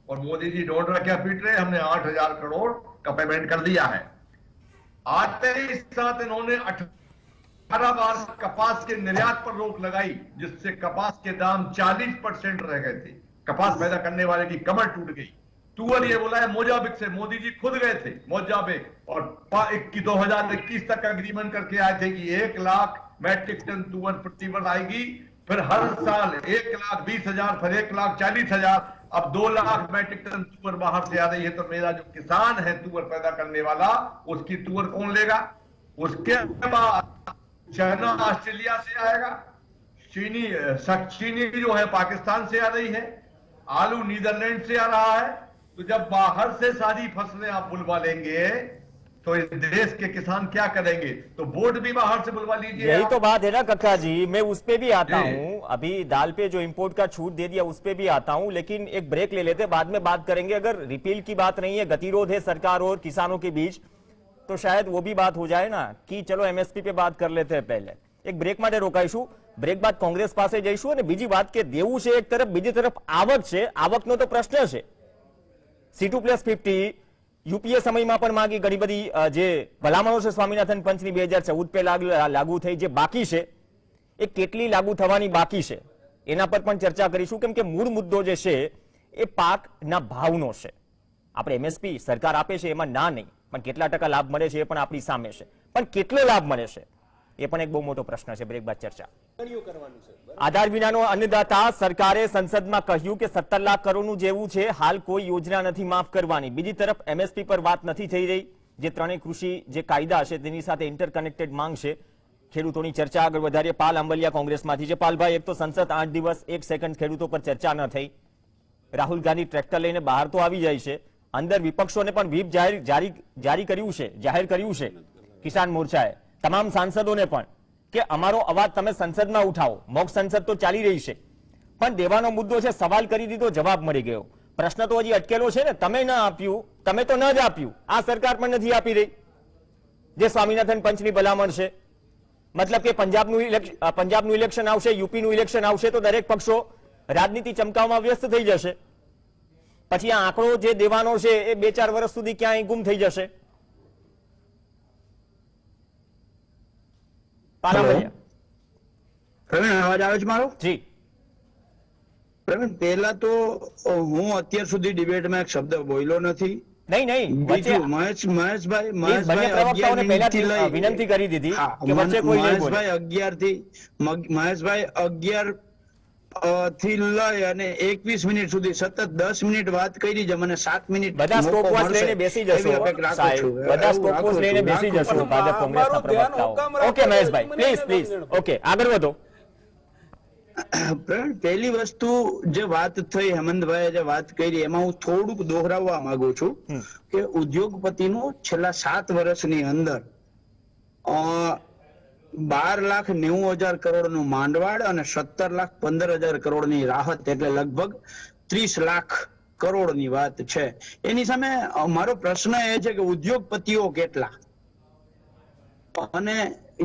और मोदी जी ढोंढ रहा क्या पीट रहे, हमने 8,000 करोड़ का पेमेंट कर दिया है। आते ही साथ इन्होंने 18 बार कपास के निर्यात पर रोक लगाई, जिससे कपास के दाम 40% रह गए थे। कपास पैदा करने वाले की कमर टूट गई। तुअर ये बोला है मोजाबिक से, मोदी जी खुद गए थे मोजाबिक, और 2021 तक अग्रीमेंट करके आए थे कि 1 लाख मैट्रिक टन तुअर प्रति वर्ष आएगी। फिर हर साल 1,20,000, फिर 1,40,000, अब 2 लाख मैट्रिक टन तुअर बाहर से आ रही है। तो मेरा जो किसान है तुअर पैदा करने वाला, उसकी तुअर कौन लेगा? उसके बाद चाइना ऑस्ट्रेलिया से आएगा, चीनी जो है पाकिस्तान से आ रही है, आलू नीदरलैंड से आ रहा है। तो जब बाहर से सारी फसलें आप बुलवा लेंगे तो इस देश के किसान क्या करेंगे? तो बोर्ड भी बाहर से बुलवा लीजिए। यही तो बात है ना कक्का जी, मैं उस पे भी आता हूं। अभी दाल पे जो इंपोर्ट का छूट दे दिया उस पे भी आता हूं, लेकिन एक ब्रेक ले लेते, बाद में बात करेंगे। अगर रिपील की बात नहीं है, गतिरोध है सरकार और किसानों के बीच, तो शायद वो भी बात हो जाए ना कि चलो एमएसपी पे बात कर लेते हैं। पहले एक ब्रेक माटे रोकाईशुं, ब्रेक बाद कांग्रेस पासे जईशुं। અને બીજી વાત કે દેવું છે એક તરફ, બીજી તરફ આવક છે, આવકનો તો પ્રશ્ન છે। C2+50 યુપીએ સમયમાં પણ માંગી, ઘણી બધી જે ભલામણો છે સ્વામિનાથન પંચની 2014 पे लागू થઈ, જે બાકી છે એ કેટલી लागू થવાની બાકી છે એના પર પણ ચર્ચા કરીશું, કેમ કે મૂળ મુદ્દો જે છે એ પાકના ભાવનો છે। આપણે એમએસપી સરકાર આપે છે એમાં ના નહીં, પણ કેટલા ટકા લાભ મળે છે એ પણ આપણી સામે છે, પણ કેટલો લાભ મળે છે એ પણ એક બહુ મોટો પ્રશ્ન છે। બ્રેક બાદ ચર્ચા। આધાર વિનાનો અન્નદાતા, સરકારે સંસદમાં કહ્યું કે 17 લાખ કરોડનું જેવું છે, હાલ કોઈ યોજના નથી માફ કરવાની। બીજી તરફ એમએસપી પર વાત નથી થઈ રહી, જે ત્રણેય કૃષિ જે કાયદા છે તેની સાથે ઇન્ટરકનેક્ટેડ માંગ છે। ખેડૂતોની ચર્ચા આગળ વધારીએ। પાલ આંબલિયા કોંગ્રેસમાંથી છે। પાલભાઈ, એક તો સંસદ 8 દિવસ 1 સેકન્ડ ખેડૂતો પર ચર્ચા ન થઈ, રાહુલ ગાંધી ટ્રેક્ટર લઈને બહાર તો આવી જાય છે, અંદર વિપક્ષોને પણ વ્હીપ જાહેર કર્યું છે કિસાન મોરચાએ, તમામ સાંસદોને પણ કે અમારો અવાજ તમે સંસદમાં ઉઠાવો, મોક સંસદ તો ચાલી રહી છે, પણ દેવાનો મુદ્દો છે, સવાલ કરી દીધો, જવાબ મળી ગયો, પ્રશ્ન તો હજી અટકેલો છે ને, તમે ન આપ્યું, તમે તો ન જ આપ્યું, આ સરકાર પણ નથી આપી રહી, જે સ્વામિનાથન પંચની ભલામણ છે. મતલબ કે પંજાબનું ઇલેક્શન આવશે, યુપીનું ઇલેક્શન આવશે તો દરેક પક્ષો રાજનીતિ ચમકાવવામાં વ્યસ્ત થઈ જશે, પછી આ આંકડો જે દેવાનો છે એ 2-4 વર્ષ સુધી ક્યાંય ગુમ થઈ જશે. પાલામરિયા પ્રવીણ, અવાજ આવે છે મારો? જી. પ્રવીણ, પહેલા તો હું અત્યાર સુધી ડિબેટમાં એક શબ્દ બોલ્યો નથી. નહીં બીજું, મહેશભાઈ બંને પ્રવક્તાઓને પહેલાથી વિનંતી કરી દીધી કે વચ્ચે કોઈ નહીં બોલે. મહેશભાઈ 11 થી લઈ અને 21 મિનિટ સુધી સતત 10 મિનિટ વાત કરી છે. મને 7 મિનિટ બધા સ્ટોપવોચ લઈને બેસી જશો સાહેબ, બધા સ્ટોપવોચ લઈને બેસી જશો ભાજપ કોંગ્રેસના પ્રવક્તાઓ. ઓકે મહેશભાઈ, પ્લીઝ ઓકે, આગળ વધો. પહેલી વસ્તુ જે વાત થઈ, હેમંતભાઈએ જે વાત કરી એમાં હું થોડુંક દોહરાવવા માંગુ છું કે ઉદ્યોગપતિનું છેલ્લા 7 વર્ષની અંદર 12,90,000 કરોડનું માંડવાળ અને 17,15,000 કરોડની રાહત, એટલે લગભગ 30 લાખ કરોડની વાત છે. એની સામે મારો પ્રશ્ન એ છે કે ઉદ્યોગપતિઓ કેટલા, અને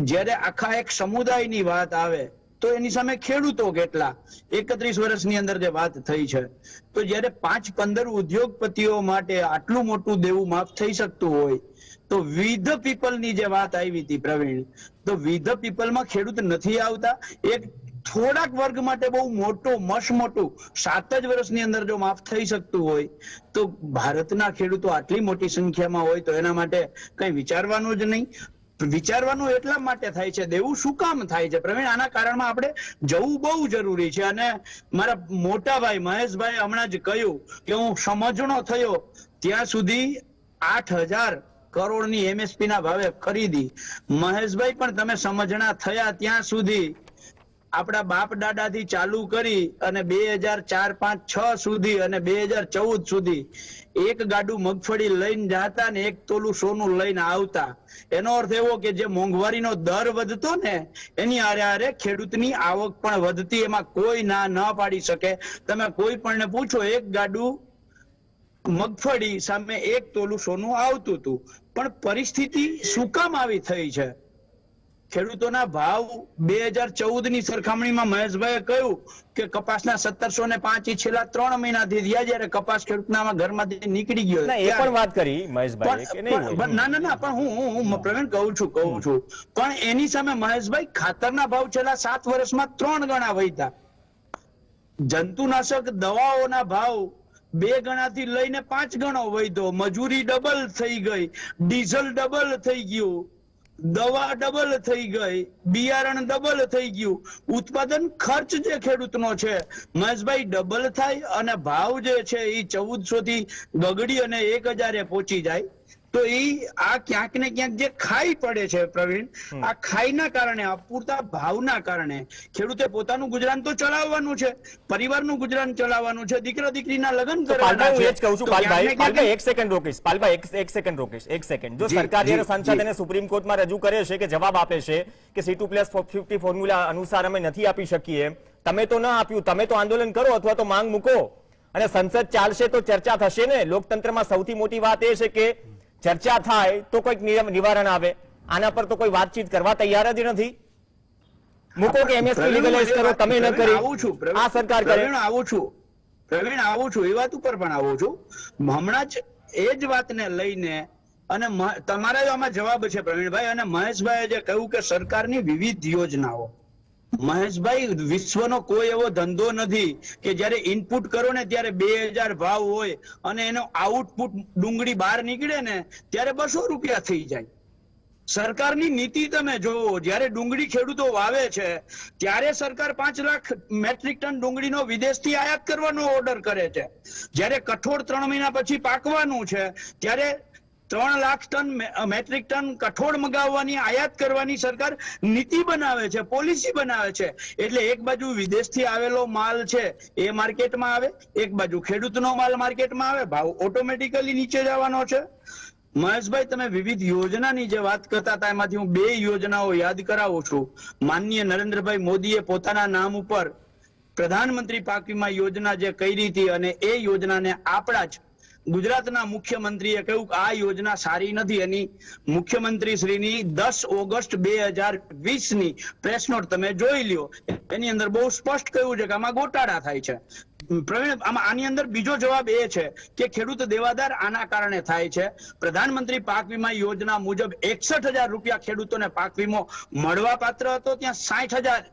જ્યારે આખા એક સમુદાયની વાત આવે તો એની સામે ખેડૂતો કેટલા. 31 વર્ષની અંદર જે વાત થઈ છે, તો જ્યારે 5-15 ઉદ્યોગપતિઓ માટે આટલું મોટું દેવું માફ થઈ શકતું હોય તો વી ધ પીપલ ની જે વાત આવી હતી પ્રવીણ, તો વી ધ પીપલ માં ખેડૂત નથી આવતા. એક થોડાક વર્ગ માટે બહુ મોટું મોટું 7 જ વર્ષની અંદર જો માફ થઈ શકતું હોય તો ભારતના ખેડૂતો આટલી મોટી સંખ્યામાં હોય તો એના માટે કઈ વિચારવાનું જ નહીં. વિચારવાનું એટલા માટે થાય છે, દેવું શું કામ થાય છે પ્રવીણ, આના કારણમાં આપણે જવું બહુ જરૂરી છે. અને મારા મોટા ભાઈ મહેશભાઈ હમણાં જ કહ્યું કે હું સમજણો થયો ત્યાં સુધી 8,000 કરોડની MSP ના ભાવે ખરીદી. મહેશભાઈ પણ તમે સમજણા થયા ત્યાં સુધી આપણા બાપ દાદાથી ચાલુ કરી અને 2004, 5, 6 સુધી અને 2014 સુધી એક ગાડું મગફળી લઈને જાતા ને એક તોલું સોનું લઈને આવતા. એનો અર્થ એવો કે જે મોંઘવારીનો દર વધતો ને એની આરે ખેડૂતની આવક પણ વધતી. એમાં કોઈ ના ન પાડી શકે. તમે કોઈ પણ પૂછો, એક ગાડું મગફળી સામે એક તોલું સોનું આવતું હતું, પણ પરિસ્થિતિ શું કામ આવી થઈ છે? ખેડૂતોના ભાવ 2014 ની સરખામણીમાં મહેશભાઈએ કહ્યું કે કપાસના 1705 છેલ્લા 3 મહિનાથી થયા, જયારે કપાસ ખેડૂતના ઘરમાંથી નીકળી ગયો. એ પણ વાત કરી મહેશભાઈ કે નહીં? ના પણ હું પ્રવીણ કહું છું પણ એની સામે મહેશભાઈ ખાતરના ભાવ છેલ્લા 7 વર્ષમાં 3 ગણા વધ્યા. જંતુનાશક દવાઓના ભાવ 2 ગણાથી લઈને 5 ગણો વધ્યો. મજૂરી ડબલ થઈ ગઈ, ડીઝલ ડબલ થઈ ગયું, દવા ડબલ થઈ ગઈ, બિયારણ ડબલ થઈ ગયું. ઉત્પાદન ખર્ચ જે ખેડૂતનો છે મહેશભાઈ ડબલ થાય અને ભાવ જે છે એ 1400 થી ગગડી અને 1000 પહોંચી જાય. તો એ આ ક્યાંક ને ક્યાંક જે ખાઈ પડે છે પ્રવીણ, આ ખાઈના કારણે, અપૂરતા ભાવના કારણે ખેડૂતે પોતાનું ગુજરાન તો ચલાવવાનું છે, પરિવારનું ગુજરાન ચલાવવાનું છે, દીકરા દીકરીના લગ્ન કરવાના છે. એક સેકન્ડ રોકીશ. જો સરકાર જયારે સંસદ અને સુપ્રીમ કોર્ટમાં રજૂ કરે છે કે જવાબ આપે છે કે C2+50 ફોર્મ્યુલા અનુસાર અમે નથી આપી શકીએ, તમે તો ન આપ્યું, તમે તો આંદોલન કરો અથવા તો માંગ મૂકો અને સંસદ ચાલશે તો ચર્ચા થશે ને. લોકતંત્રમાં સૌથી મોટી વાત એ છે કે ચર્ચા થાય તો કોઈક નિવારણ આવે. આના પર તો કોઈ વાતચીત કરવા તૈયાર જ નથી. મૂકો કે MSP લીગલાઇઝ કરો, તમે ન કરી, આ સરકાર કરે. પ્રવીણ આવું છું, એ વાત ઉપર પણ આવું છું. હમણાં જ એ જ વાતને લઈને અને તમારા આમાં જવાબ છે પ્રવીણભાઈ, અને મહેશભાઈએ જે કહ્યું કે સરકારની વિવિધ યોજનાઓ. મહેશભાઈ, વિશ્વનો કોઈ એવો ધંધો નથી કે જયારે ઇનપુટ કરો ને ત્યારે 2000 ભાવ હોય અને એનો આઉટપુટ ડુંગળી બહાર નીકળે ને ત્યારે 200 રૂપિયા થઈ જાય. સરકારની નીતિ તમે જોવો, જયારે ડુંગળી ખેડૂતો વાવે છે ત્યારે સરકાર 5 લાખ મેટ્રિક ટન ડુંગળીનો વિદેશથી આયાત કરવાનો ઓર્ડર કરે છે. જયારે કઠોળ 3 મહિના પછી પાકવાનું છે ત્યારે 3 લાખ ટન મેટ્રિક ટન કઠોળ મગાવવાની, આયાત કરવાની સરકાર નીતિ બનાવે છે, પોલિસી બનાવે છે. એટલે એક બાજુ વિદેશથી આવેલો માલ છે એ માર્કેટમાં આવે, એક બાજુ ખેડૂતનો માલ માર્કેટમાં આવે, ભાવ ઓટોમેટિકલી નીચે જવાનો છે. મહેશભાઈ, તમે વિવિધ યોજનાની જે વાત કરતા હતા એમાંથી હું 2 યોજનાઓ યાદ કરાવું છું. માનનીય નરેન્દ્રભાઈ મોદીએ પોતાના નામ ઉપર પ્રધાનમંત્રી પાક વીમા યોજના જે કરી હતી અને એ યોજનાને આપણા જ ગુજરાતના મુખ્યમંત્રીએ કહ્યું કે આ યોજના સારી નથી. એની મુખ્યમંત્રી શ્રીની 10 ઓગસ્ટ 2020 ની પ્રેસ નોટ તમે જોઈ લ્યો. એની અંદર બહુ સ્પષ્ટ કહ્યું છે કે આમાં ગોટાળા થાય છે. પ્રવીણ, આની અંદર બીજો જવાબ એ છે કે ખેડૂત દેવાદાર આના કારણે થાય છે. પ્રધાનમંત્રી પાક વીમા યોજના મુજબ 61,000 રૂપિયા ખેડૂતોને પાક વીમો મળવા પાત્ર હતો, ત્યાં 60,000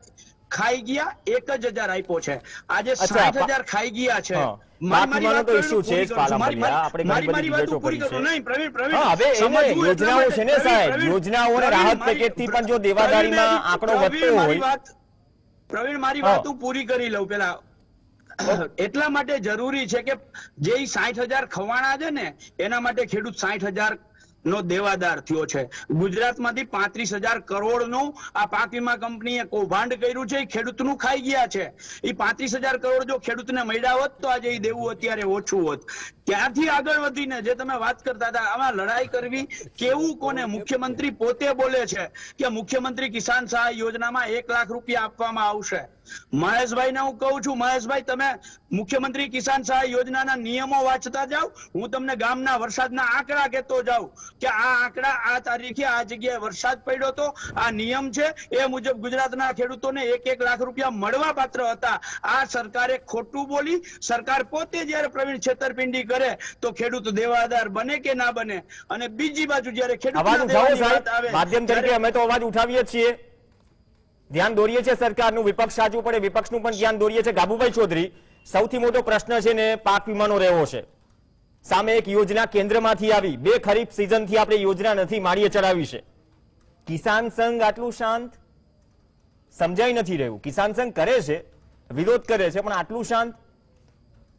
ખાઈ ગયા, 1,000 આપ્યો છે. આજે 60,000 ખાઈ ગયા છે. પ્રવીણ, મારી વાત હું પૂરી કરી લઉં પેલા. એટલા માટે જરૂરી છે કે જે 60,000 ખવાણા છે ને એના માટે ખેડૂત 60,000 નો દેવાદાર થયો છે. ગુજરાતમાંથી 35,000 કરોડનું આ પાક વીમા કંપનીએ કૌભાંડ કર્યું છે. એ ખેડૂતનું ખાઈ ગયા છે. એ 35,000 કરોડ જો ખેડૂતને મળ્યા હોત તો આજે એ દેવું અત્યારે ઓછું હોત. ત્યાંથી આગળ વધીને જે તમે વાત કરતા હતા, આમાં લડાઈ કરવી કેવું કોને? મુખ્યમંત્રી પોતે બોલે છે કે મુખ્યમંત્રી કિસાન સહાય યોજનામાં 1 લાખ રૂપિયા આપવામાં આવશે. મહેશભાઈ ને હું કહું છું, મહેશભાઈ તમે મુખ્યમંત્રી કિસાન સહાય યોજનાના નિયમો વાંચતા જાઓ. હું તમને ગામના વરસાદના આંકડા કહેતો જાઉં કે આ આંકડા આ તારીખે આ જગ્યાએ વરસાદ પડ્યો હતો, આ નિયમ છે, એ મુજબ ગુજરાતના ખેડૂતોને 1 લાખ રૂપિયા મળવા પાત્ર હતા. આ સરકારે ખોટું બોલી. સરકાર પોતે જયારે પ્રવીણ છેતરપિંડી કરે તો ખેડૂત દેવાદાર બને કે ના બને? અને બીજી બાજુ જયારે ખેડૂત માધ્યમ તરીકે અમે તો અવાજ ઉઠાવીએ છીએ, ધ્યાન દોરીએ છીએ સરકારનું. વિપક્ષ સાચું પડે વિપક્ષનું પણ ધ્યાન દોરીએ છીએ. ગાબુભાઈ ચૌધરી, સૌથી મોટો પ્રશ્ન છે ને પાક વીમાનો રહ્યો છે. સામે એક યોજના કેન્દ્રમાંથી આવી, 2 ખરીફ સિઝનથી આપણે યોજના નથી માળીએ ચડાવી છે. કિસાન સંઘ આટલું શાંત સમજાઈ નથી રહ્યું. કિસાન સંઘ કરે છે, વિરોધ કરે છે, પણ આટલું શાંત.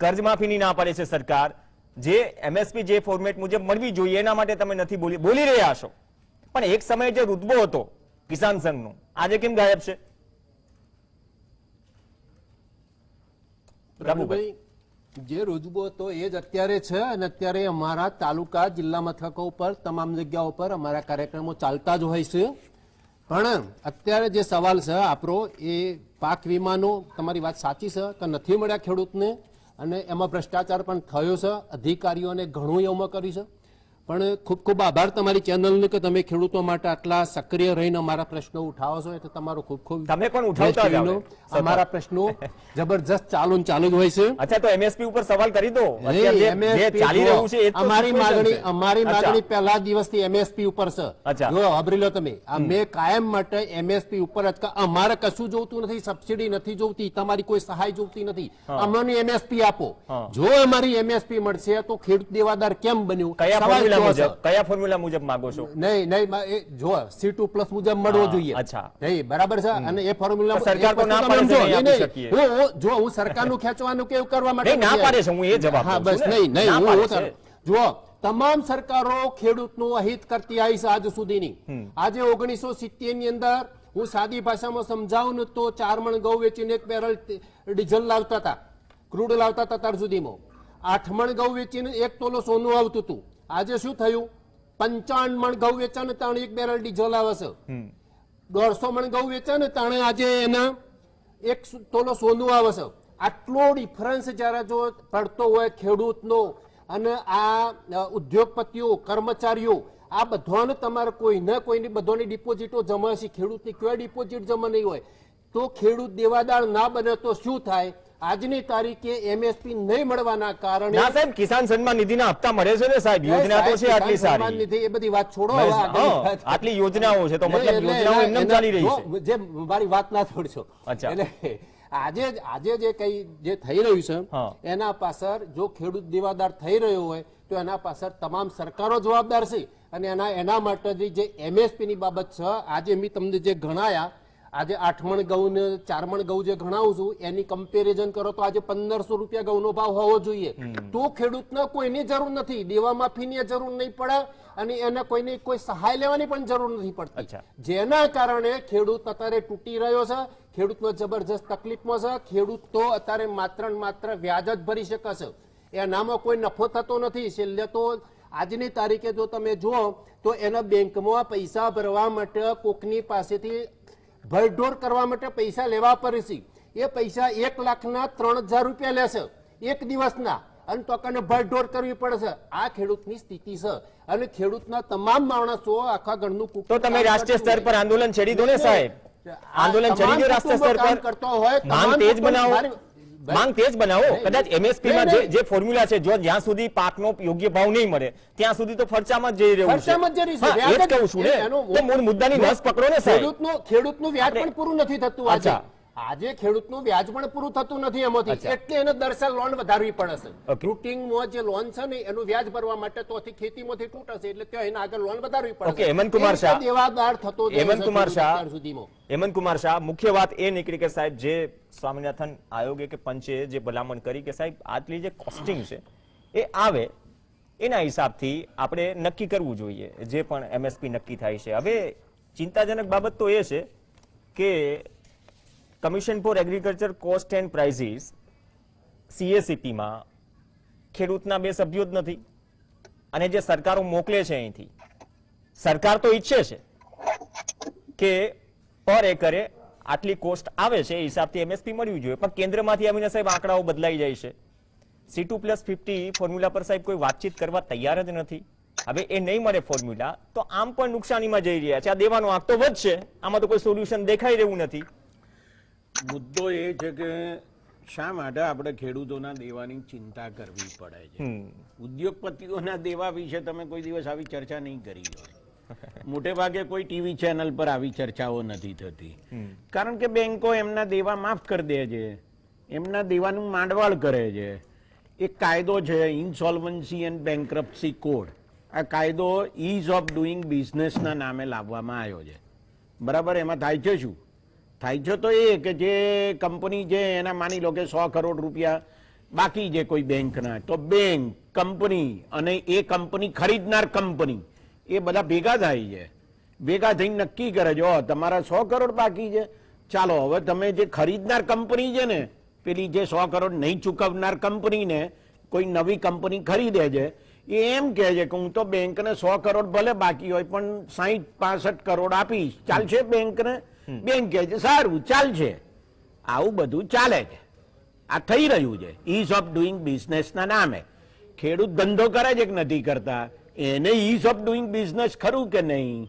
કર્જમાફીની ના પાડે છે સરકાર. જે એમએસપી જે ફોર્મેટ મુજબ મળવી જોઈએ એના માટે તમે નથી બોલી રહ્યા છો, પણ એક સમયે જે રુતબો હતો કિસાન સંઘનો આજે કેમ ગાયબ છે? જે રુજબો હતો એ જ અત્યારે છે અને અત્યારે અમારા તાલુકા જિલ્લા મથકો ઉપર તમામ જગ્યાઓ પર અમારા કાર્યક્રમો ચાલતા જ હોય છે. પણ અત્યારે જે સવાલ છે આપણો એ પાક વીમાનો, તમારી વાત સાચી છે કે નથી મળ્યા ખેડૂતને અને એમાં ભ્રષ્ટાચાર પણ થયો છે. અધિકારીઓને ઘણું એમાં કર્યું છે. પણ ખૂબ ખૂબ આભાર તમારી ચેનલનો કે તમે ખેડૂતો માટે આટલા સક્રિય રહીને અમારા પ્રશ્નો ઉઠાવો છો. એટલે તમારો ખૂબ ખૂબ તમે પણ ઉઠાવતા જાઓ. અમારા પ્રશ્નો જબરજસ્ત ચાલુ જ હોય છે. અચ્છા, તો એમએસપી ઉપર સવાલ કરી દો. જે ચાલી રહ્યું છે અમારી માગણી પહેલા દિવસથી એમએસપી ઉપર છે. જો વાપરી લો તમે. મેં કાયમ માટે એમએસપી ઉપર જ, અમારે કશું જોતું નથી, સબસિડી નથી જોતી, તમારી કોઈ સહાય જોતી નથી, અમને એમએસપી આપો. જો અમારી એમએસપી મળશે તો ખેડૂત દેવાદાર કેમ બન્યું? કયા ફોર્મ્યુલા મુજબ માંગો છો? નહીં જો C2 પ્લસ મુજબ મળવો જોઈએ. નહીં, બરાબર છે. અને એ ફોર્મ્યુલા સરકાર તો ના પાડે છે, આપી શકીએ. જો હું સરકારનું ખેંચવાનું કેવું કરવા માટે ના પાડે છે, હું એ જવાબ હા બસ નહીં જો તમામ સરકારો ખેડૂતનું અહિત કરતી આવી છે આજ સુધીની. આજે 1970 ની અંદર હું સાદી ભાષામાં સમજાવું ને તો 4 મણ ઘઉં વેચીને 1 બેરલ ડીઝલ લાવતા હતા, ક્રૂડ લાવતા હતા ત્યાર સુધીમાં. 8 મણ ઘઉં વેચીને 1 તોલો સોનું આવતું હતું. આજે શું થયું? 55 મણ ઘઉં વેચા ને તાણે 1 બેરલ ડીઝલ આવે છે. 150 મણ ઘઉં વેચા ને તાણે આજે એના 1 તોલો સોનું આવે છે. આટલો ડિફરન્સ જયારે જો પડતો હોય ખેડૂતનો અને આ ઉદ્યોગપતિઓ, કર્મચારીઓ, આ બધાને તમારે કોઈને કોઈની બધાની ડિપોઝિટો જમા છે. ખેડૂતની કોઈ ડિપોઝિટ જમા નહીં હોય તો ખેડૂત દેવાદાર ના બને તો શું થાય? આજની તારીખે એમએસપી નહીં મળવાના કારણે ના સાહેબ, કિસાન સન્માન નિધિના હપ્તા મળે છે ને સાહેબ, યોજના તો છે આટલી સારી. નિધિ એ બધી વાત છોડો, આટલી યોજનાઓ છે તો મતલબ યોજનાઓ એમનેમ ચાલી રહી છે. જે મારી વાત ના છોડશો. એટલે આજે જે થઈ રહ્યું છે એના પાછળ જો ખેડૂત દેવાદાર થઈ રહ્યો હોય તો એના પાછળ તમામ સરકારો જવાબદાર છે. અને એના માટે જે એમએસપી ની બાબત છે, આજે મેં તમને જે ગણાયા, આજે 8 મણ ઘઉં ને 4 મણ ઘઉં જે ગણાવું છું એની કમ્પેરિઝન કરો તો આજે 1500 રૂપિયા ઘઉંનો ભાવ હોવો જોઈએ. તો ખેડૂતને કોઈની જરૂર નથી, દેવા માફીની જરૂર નહીં પડે અને એને કોઈની કોઈ સહાય લેવાની પણ જરૂર નથી પડતી. જેના કારણે ખેડૂત અત્યારે તૂટી રહ્યો છે, ખેડૂતનો જબરજસ્ત તકલીફમાં છે. ખેડૂત તો અત્યારે માત્ર વ્યાજ જ ભરી શકે છે, એનામાં કોઈ નફો થતો નથી. છેલ્લે તો આજની તારીખે જો તમે જુઓ તો એના બેંકમાં પૈસા ભરવા માટે કોકની પાસેથી ભરઢોર કરવા માટે પૈસા લેવા પડે છે. એ પૈસા 1,03,000 રૂપિયા લેશે એક દિવસના, અને તો કને ભરઢોર કરવી પડશે. આ ખેડૂતની સ્થિતિ છે, અને ખેડૂતના તમામ માણસો આખા ગણનું તો તમે રાષ્ટ્રીય સ્તર પર આંદોલન છેડી દો ને સાહેબ, આંદોલન છેડી દો રાષ્ટ્રીય સ્તર પર, કરતો હોય માંગ તેજ બનાવો, માંગ તેજ બનાવો. કદાચ એમએસપી માં જે ફોર્મ્યુલા છે, જો જ્યાં સુધી પાકનો યોગ્ય ભાવ નહીં મળે ત્યાં સુધી તો ખર્ચામાં જ જઈ રહ્યું છે. હા, એ જ કહું છું ને, તો મૂળ મુદ્દાની નસ પકડો ને સાહેબ. ખેડૂતનું વ્યાજ પણ પૂરું નથી થતું. આજે ખેડૂતનું વ્યાજ પણ પૂરું થતું નથી એમાંથી, એટલે એને દર સાલ લોન વધારવી પડે છે. રૂટિંગમાં જે લોન છે ને એનું વ્યાજ ભરવા માટે તો ખેતીમાંથી તૂટશે, એટલે ત્યાં એને આગળ લોન વધારવી પડે. ઓકે, હેમંત કુમાર શાહ, દેવાદાર થતો હેમંત કુમાર શાહ, મુખ્ય વાત એ નીકળી કે સાહેબ જે સ્વામિનાથન આયોગે કે પંચે જે ભલામણ કરી કે સાહેબ આટલી જે કોસ્ટિંગ છે એ આવે, એના હિસાબથી આપણે નક્કી કરવું જોઈએ જે પણ એમએસપી નક્કી થાય છે. હવે ચિંતાજનક બાબત તો એ છે કે commission for agriculture cost and prices CACP-માં ખેડૂતના 2 સભ્યો જ નથી, અને જે સરકારો મોકલે છે અહીંથી, સરકાર તો ઈચ્છે છે કે પર એકરે આટલી કોસ્ટ આવે છે એ હિસાબથી એમએસપી મળવી જોઈએ, પણ કેન્દ્રમાંથી આવીને સાહેબ આંકડાઓ બદલાઈ જાય છે. C2+50 ફોર્મ્યુલા પર સાહેબ કોઈ વાતચીત કરવા તૈયાર જ નથી. હવે એ નહીં મળે ફોર્મ્યુલા તો આમ પણ નુકસાનીમાં જઈ રહ્યા છે. આ દેવાનો આંક તો વધશે, આમાં તો કોઈ સોલ્યુશન દેખાઈ રહ્યું નથી. મુદ્દો એ છે કે શા માટે આપણે ખેડૂતોના દેવાની ચિંતા કરવી પડે છે. ઉદ્યોગપતિઓના દેવા વિશે તમે કોઈ દિવસ આવી ચર્ચા નહીં કરી હોય. મોટે ભાગે કોઈ ટીવી ચેનલ પર આવી ચર્ચાઓ નથી થતી, કારણ કે બેંકો એમના દેવા માફ કરી દે છે, એમના દેવાનું માંડવાળ કરે છે. એક કાયદો છે ઇન્સોલ્વન્સી એન્ડ બેન્ક્રપ્સી કોડ. આ કાયદો ઇઝ ઓફ ડુઈંગ બિઝનેસના નામે લાવવામાં આવ્યો છે. બરાબર, એમાં થાય છે શું? થાય છે તો એ કે જે કંપની છે એના માની લો કે 100 કરોડ રૂપિયા બાકી છે કોઈ બેંકના, તો બેંક, કંપની અને એ કંપની ખરીદનાર કંપની એ બધા ભેગા થાય છે. ભેગા થઈને નક્કી કરે છે તમારા 100 કરોડ બાકી છે, ચાલો હવે તમે જે ખરીદનાર કંપની છે ને, પેલી જે 100 કરોડ નહીં ચૂકવનાર કંપનીને કોઈ નવી કંપની ખરીદે છે, એ એમ કહે છે કે હું તો બેંકને 100 કરોડ ભલે બાકી હોય પણ 60-65 કરોડ આપીશ, ચાલશે બેંકને? બેંક કહે છે સારું ચાલશે. આવું બધું ચાલે છે, આ થઈ રહ્યું છે ઇઝ ઓફ ડુઈંગ બિઝનેસના નામે. ખેડૂત ધંધો કરે છે કે નથી કરતા, એને ઇઝ ઓફ ડુઈંગ બિઝનેસ ખરું કે નહીં,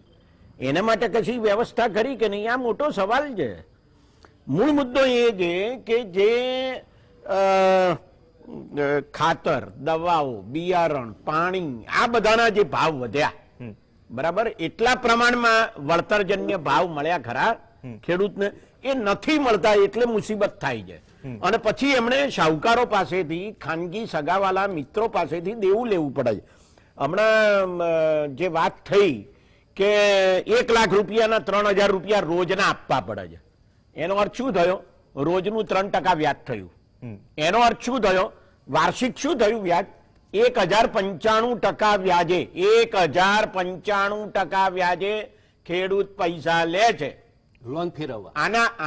એના માટે કશી વ્યવસ્થા કરી કે નહીં, આ મોટો સવાલ છે. મૂળ મુદ્દો એ છે કે જે ખાતર, દવાઓ, બિયારણ, પાણી, આ બધાના જે ભાવ વધ્યા, બરાબર, એટલા પ્રમાણમાં વળતરજન્ય ભાવ મળ્યા ખરા ખેડૂતને? એ નથી મળતા, એટલે મુસીબત થાય છે. અને પછી એમણે શાહુકારો પાસેથી, ખાનગી સગાવાલા મિત્રો પાસેથી દેવું લેવું પડે છે. હમણાં જે વાત થઈ કે 1 લાખ રૂપિયાના 3,000 રૂપિયા રોજના આપવા પડે છે, એનો અર્થ શું થયો? રોજનું 3% વ્યાજ થયું. એનો અર્થ શું થયો? વાર્ષિક શું થયું વ્યાજ? 1,095% વ્યાજે, 1,095% વ્યાજે ખેડૂત પૈસા લે છે લોન ફેરવવા.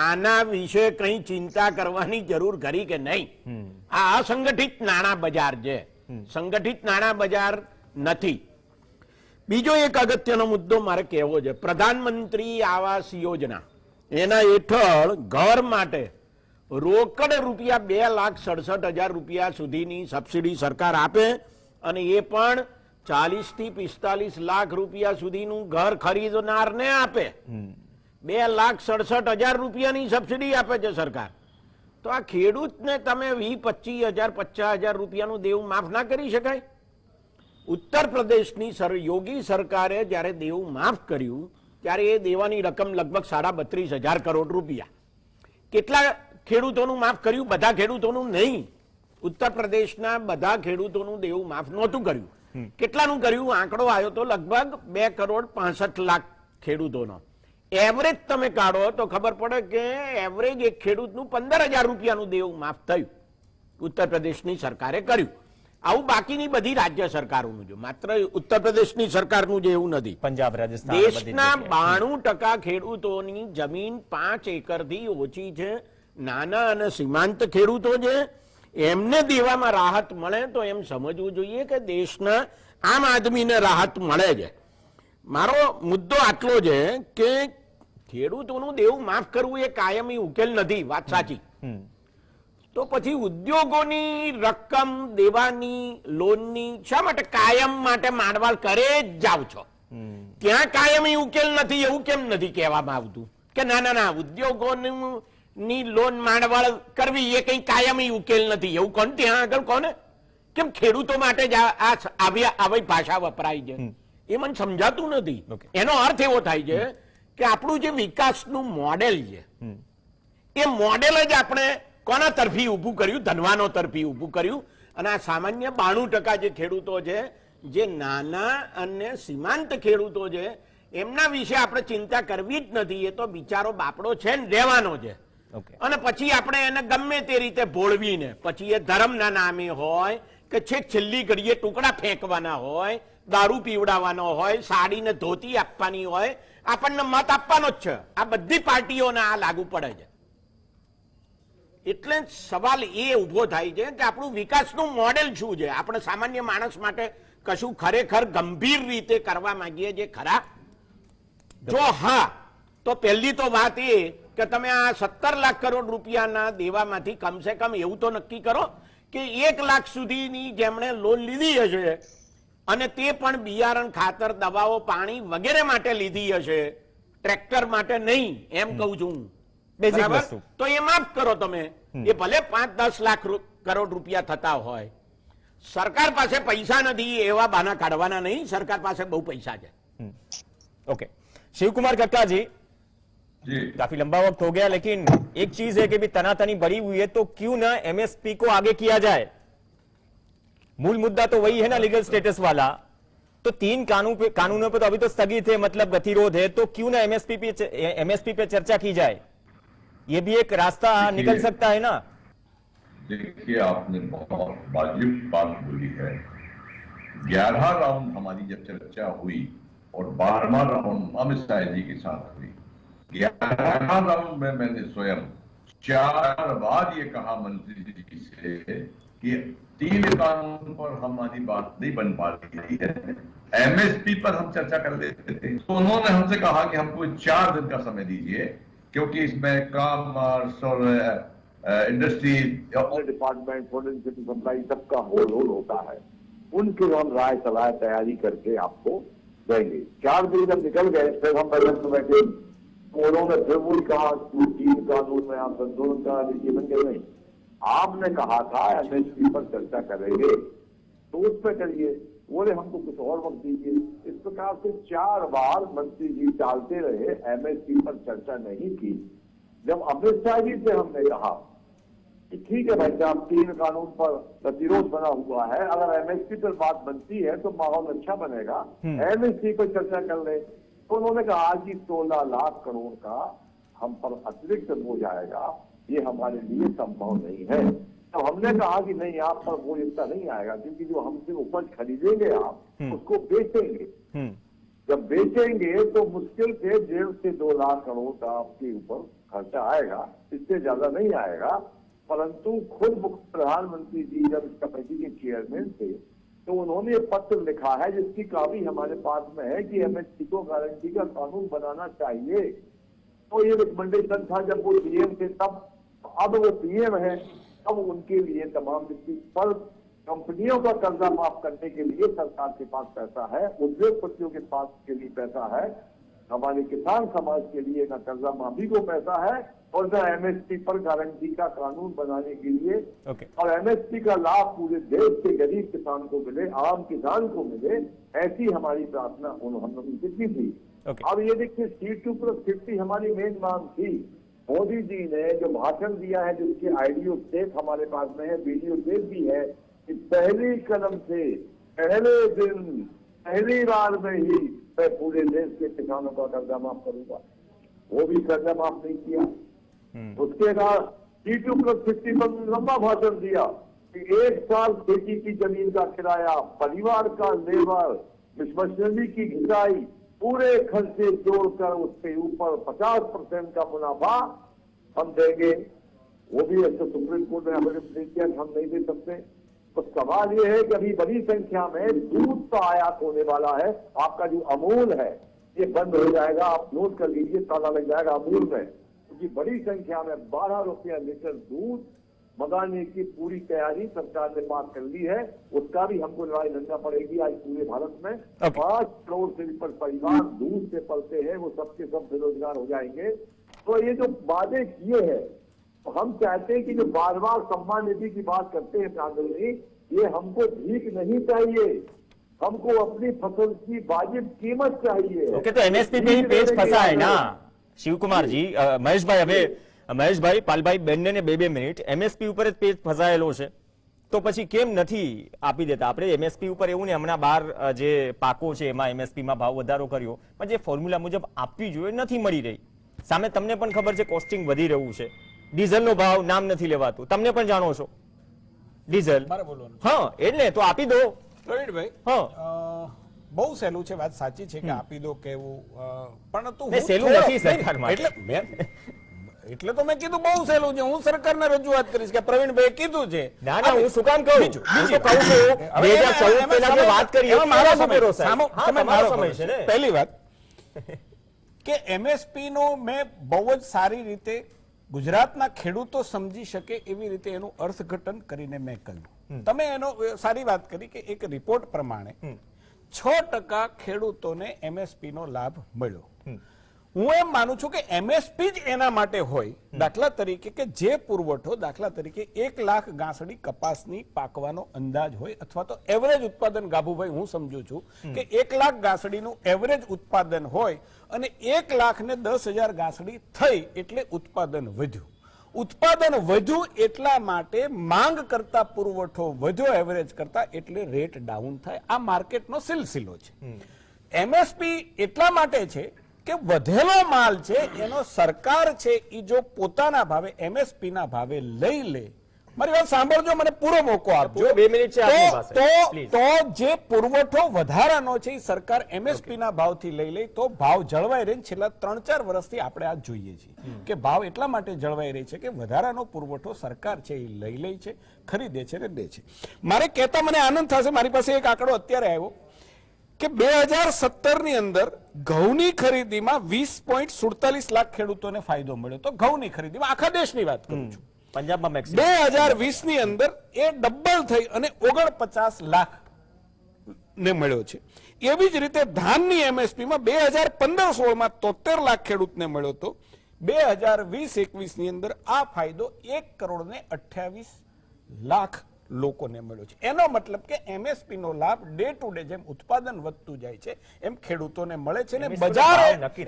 આના વિશે કઈ ચિંતા કરવાની જરૂર ખરી કે નહીં? આ અસંગઠિત નાણાં બજાર છે, સંગઠિત નાણાં બજાર નથી. બીજો એક અગત્યનો મુદ્દો મારે કહેવો છે, પ્રધાનમંત્રી આવાસ યોજના, એના હેઠળ ઘર માટે રોકડ રૂપિયા 2,67,000 રૂપિયા સુધીની સબસિડી સરકાર આપે, અને એ પણ 40 થી 45 લાખ રૂપિયા સુધીનું ઘર ખરીદનારને આપે. 2,67,000 રૂપિયાની સબસિડી આપે છે સરકાર. તો આ ખેડૂતને તમે 20-25,000 50,000 રૂપિયાનું દેવું માફ ના કરી શકાય? ઉત્તર પ્રદેશની યોગી સરકારે જ્યારે દેવું માફ કર્યું ત્યારે એ દેવાની રકમ લગભગ 32,500 કરોડ રૂપિયા. કેટલા ખેડૂતોનું માફ કર્યું? બધા ખેડૂતોનું નહીં, ઉત્તર પ્રદેશના બધા ખેડૂતોનું દેવું માફ નહોતું કર્યું. કેટલાનું કર્યું? આંકડો આવ્યો તો લગભગ 2,65,00,000 ખેડૂતોનો. એવરેજ તમે કાઢો તો ખબર પડે કે એવરેજ એક ખેડૂતનું 15,000 રૂપિયાનું દેવું માફ થયું, ઉત્તર પ્રદેશની સરકારે કર્યું. આવું બાકીની બધી રાજ્ય સરકારોનું છે, માત્ર ઉત્તર પ્રદેશની સરકારનું જે એવું નથી. પંજાબ, રાજસ્થાન, દેશના 92% ખેડૂતોની જમીન 5 એકરથી ઓછી છે. નાના અને સીમાંત ખેડૂતો છે, એમને દેવામાં રાહત મળે તો એમ સમજવું જોઈએ કે દેશના આમ આદમીને રાહત મળે છે. મારો મુદ્દો આટલો છે કે ખેડૂતોનું દેવું માફ કરવું એ કાયમી ઉકેલ નથી, વાત સાચી. તો પછી ઉદ્યોગોની રકમ દેવાની, લોનની શા માટે કાયમ માટે માંડવાળ કરે જ જાવ છો? ત્યાં કાયમી ઉકેલ નથી એવું કેમ નથી કહેવામાં આવતું કે ના ના ના ઉદ્યોગોની લોન માંડવાળ કરવી એ કઈ કાયમી ઉકેલ નથી એવું કોણ ત્યાં આગળ કોને? કેમ ખેડૂતો માટે જ આવી ભાષા વપરાય છે એ મને સમજાતું નથી. એનો અર્થ એવો થાય છે કે આપણું જે વિકાસનું મોડેલ છે એ મોડેલ જ આપણે કોના તરફી ઊભું કર્યું? ધનવાનો તરફી ઊભું કર્યું. અને આ સામાન્ય 92% જે ખેડૂતો છે, જે નાના અને સીમાંત ખેડૂતો છે, એમના વિશે આપણે ચિંતા કરવી જ નથી. એ તો બિચારો બાપડો છે ને રહેવાનો છે. અને પછી આપણે એને ગમે તે રીતે ભોળવીને પછી એ ધર્મના નામે હોય કે છેક છેલ્લી ઘડીએ ટુકડા ફેંકવાના હોય, દારૂ પીવડાવવાનો હોય, સાડીને ધોતી આપવાની હોય, આપણને મત આપવાનો જ છે. આ બધી પાર્ટીઓને આ લાગુ પડે છે. એટલે સવાલ એ ઉભો થાય છે કે આપણું વિકાસનું મોડેલ શું છે? આપણે સામાન્ય માણસ માટે કશું ખરેખર ગંભીર રીતે કરવા માંગીએ છીએ ખરા? જો હા, તો પહેલી તો વાત એ કે તમે આ 17 લાખ કરોડ રૂપિયાના દેવામાંથી કમસે કમ એવું તો નક્કી કરો કે 1 લાખ સુધીની જેમણે લોન લીધી હશે અને તે પણ બિયારણ, ખાતર, દવાઓ, પાણી વગેરે માટે લીધી હશે, ટ્રેક્ટર માટે નહીં, એમ કહું છું. બરાબર? તો એ માફ કરો તમે. એ ભલે 5-10 લાખ કરોડ રૂપિયા થતા હોય. સરકાર પાસે પૈસા નથી એવા બાના કાઢવાના નહીં. સરકાર પાસે બહુ पैसा है. ओके, शिव कुमार कक्का जी, काफी लंबा वक्त हो गया, लेकिन एक चीज है कि भी तनातनी बढ़ी हुई है, तो क्यों ना एमएसपी को आगे किया जाए? मूल मुद्दा तो वही है ना, लीगल स्टेटस वाला. तो 3 कानूनों पे तो अभी तो स्थगित है, मतलब गतिरोध है, तो क्यों ना एमएसपी पे चर्चा की जाए? ये भी एक रास्ता निकल सकता है ना. देखिए, आपने बहुत वाजिब बात बोली है. 11 राउंड हमारी जब चर्चा हुई और 12वां राउंड अमित शाह जी के साथ हुई, 11 राउंड में मैंने स्वयं 4 बार ये कहा मंत्री जी से कि 3 कानून पर हमारी बात नहीं बन पा रही है, एमएसपी पर हम चर्चा कर लेते थे. तो उन्होंने हमसे कहा कि हमको 4 दिन का समय दीजिए, क्योंकि इसमें कॉमर्स और इंडस्ट्री और डिपार्टमेंट, फूड सिटी सप्लाई, सबका रोल होता है. उनके हम राय सलाह तैयारी करके आपको देंगे. 4 दिन जब निकल गए, फिर हम बैठक में बैठे, उन्होंने फिर वही कहा 3 कानून में आप संशोधन करा दीजिए. बन गए नहीं. आपने कहा था एमएसपी पर चर्चा करेंगे, तो उस पर करिए. बोले हमको कुछ और वक्त दीजिए. इस प्रकार से 4 बार मंत्री जी टालते रहे, एमएसपी पर चर्चा नहीं की. जब अमित शाह जी से हमने कहा कि ठीक है भाई साहब, 3 कानून पर गतिरोध बना हुआ है, अगर एमएसपी पर बात बनती है तो माहौल अच्छा बनेगा, एमएसपी पर चर्चा कर ले. तो उन्होंने कहा कि 16 लाख करोड़ का हम पर अतिरिक्त बोझ आएगा, ये हमारे लिए संभव नहीं है. तो हमने कहा कि नहीं, आप पर बोझ इतना नहीं आएगा, क्योंकि जो हमसे उपज खरीदेंगे आप उसको बेचेंगे. जब बेचेंगे तो मुश्किल से 1.5 से 2 लाख करोड़ का आपके ऊपर खर्चा आएगा, इससे ज्यादा नहीं आएगा. परंतु खुद प्रधानमंत्री जी जब इस कमेटी के चेयरमैन थे, तो उन्होंने ये पत्र लिखा है जिसकी कापी हमारे पास में है कि एमएसपी को गारंटी का कानून बनाना चाहिए. तो ये रिकमेंडेशन था जब वो पीएम थे तब. अब वो पीएम है, अब उनके लिए तमाम पर कंपनियों का कर्जा माफ करने के लिए सरकार के पास पैसा है, उद्योगपतियों के पास के लिए पैसा है, हमारे किसान समाज के लिए न कर्जा माफी को पैसा है और न एमएसपी पर गारंटी का कानून बनाने के लिए. और एमएसपी का लाभ पूरे देश के गरीब किसान को मिले, आम किसान को मिले, ऐसी हमारी प्रार्थना हमने उनसे की थी. अब ये देखिए, C2+50 हमारी मेन मांग थी. मोदी जी ने जो भाषण दिया है, जिसके आइडियो टेप हमारे पास में है, वीडियो टेप भी है, कि पहली कदम से पहले दिन पहली बार में ही मैं पूरे देश के किसानों का कर्जा माफ करूंगा. वो भी कर्जा माफ नहीं किया. उसके बाद C2+50 पर लंबा भाषण दिया कि 1 साल खेती की जमीन का किराया, परिवार का लेबर, मशीनरी की घिसाई, पूरे खर्चे जोड़कर उसके ऊपर 50% का मुनाफा हम देंगे. वो भी ऐसे सुप्रीम कोर्ट ने हमें नहीं किया, हम नहीं दे सकते. तो सवाल ये है कि अभी बड़ी संख्या में दूध का आयात होने वाला है। आपका जो अमूल है ये बंद हो जाएगा, आप नोट कर लीजिए, ताला लग जाएगा अमूल में, क्योंकि बड़ी संख्या में 12 रुपया लीटर दूध मंगाने की पूरी तैयारी सरकार ने पास कर ली है। उसका भी हमको लड़ाई लड़ना पड़ेगी। आज पूरे भारत में 5 करोड़ से ऊपर परिवार दूध से पलते हैं, वो सबके सब बेरोजगार हो जाएंगे। तो ये जो वादे किए हैं, तो हम चाहते हैं कि जो बार बार सम्मान निधि की बात करते हैं प्रांगणी, ये हमको भीख नहीं चाहिए, हमको अपनी फसल की वाजिब कीमत चाहिए। ओके, तो एमएसपी पे ही पेच फंसा है ना शिवकुमार जी। મહેશભાઈ, હવે મહેશભાઈ, પાલભાઈ બંનેને 2-2 મિનિટ, એમએસપી ઉપર જ પેચ ફસાયેલો છે, તો પછી કેમ નથી આપી દેતા? આપણે એમએસપી ઉપર એવું ને, હમણાં 12 જે પાકો છે એમાં એમએસપી માં ભાવ વધારો કર્યો, પણ જે ફોર્મ્યુલા મુજબ આપવી જોઈએ નથી મળી રહી. સામે તમને પણ ખબર છે કોસ્ટિંગ વધી રહ્યું છે, ડીઝલનો ભાવ નામ નથી લેવાતું, તમને પણ જાણો છો ડીઝલ. હા, એટલે તો આપી દો પ્રવીણભાઈ. હા, બહુ સહેલું છે, વાત સાચી છે કે આપી દો કેવું, પરંતુ નહીં, સહેલું નથી સરકાર માટે. એટલે તો મેં કીધું બહુ સહેલું છે. હું સરકારને રજૂઆત કરીશ કે પ્રવીણભાઈ કીધું છે. ના ના, હું શું કામ કહું? હું તો કહું છું 2014 પહેલા જે વાત કરી એમાં મારો સમય સમય છે ને. પહેલી વાત કે એમએસપી નો મેં બહુ જ સારી રીતે ગુજરાતના ખેડૂતો સમજી શકે એવી રીતે એનું અર્થઘટન કરીને મેં કહ્યું. તમે એનો સારી વાત કરી કે એક રિપોર્ટ પ્રમાણે 6% ખેડૂતોને એમએસપી નો લાભ મળ્યો. હું એમ માનું છું કે એમએસપી જ એના માટે હોય, દાખલા તરીકે કે જે પુરવઠો, દાખલા તરીકે 1 લાખ ગાંસડી કપાસની પાકવાનો અંદાજ હોય, અથવા તો એવરેજ ઉત્પાદન, ગાભુભાઈ હું સમજુ છું કે 1 લાખ ગાંસડીનું એવરેજ ઉત્પાદન હોય અને 1 લાખ ને 10,000 ગાંસડી થઈ એટલે ઉત્પાદન વધ્યું. ઉત્પાદન વધ્યું એટલા માટે માંગ કરતા પુરવઠો વધ્યો એવરેજ કરતા, એટલે રેટ ડાઉન થાય. આ માર્કેટનો સિલસિલો છે. એમએસપી એટલા માટે છે કે વધેલો માલ છે એનો સરકાર છે એ જો પોતાના ભાવે એમએસપી ના ભાવે લઈ લે. મારી વાત સાંભળજો, મને પૂરો મોકો આપજો. 2 મિનિટ છે આપની પાસે. તો જે પુરવઠો વધારાનો છે એ સરકાર એમએસપી ના ભાવથી લઈ લે તો ભાવ જળવાઈ રહે. છેલ્લા 3-4 વર્ષથી આપણે આ જોઈએ છીએ કે ભાવ એટલા માટે જળવાઈ રહી છે કે વધારાનો પુરવઠો સરકાર છે એ લઈ લે છે, ખરીદે છે ને દે છે. મારે કહેતા મને આનંદ થશે, મારી પાસે એક આંકડો અત્યારે આવ્યો કે 2017 ની અંદર ઘઉંની ખરીદીમાં 20.47 લાખ ખેડૂતોને ફાયદો મળ્યો. તો ઘઉંની ખરીદીમાં આખા દેશની વાત કરું છું. પંજાબમાં મેક્સિમમ 2020 ની અંદર એ ડબલ થઈ અને 49 લાખ ને મળ્યો છે. એવી જ રીતે ધાનની એમએસપી માં 2015-16 માં 73 લાખ ખેડૂતને મળ્યો હતો. 2020-21 ની અંદર આ ફાયદો 1,28 લાખ લોકોને મળ્યો છે. એનો મતલબ કે એમએસપી નો લાભ ડે ટુ ડે જેમ ઉત્પાદન વધતું જાય છે એમ ખેડૂતોને મળે છે ને બજાર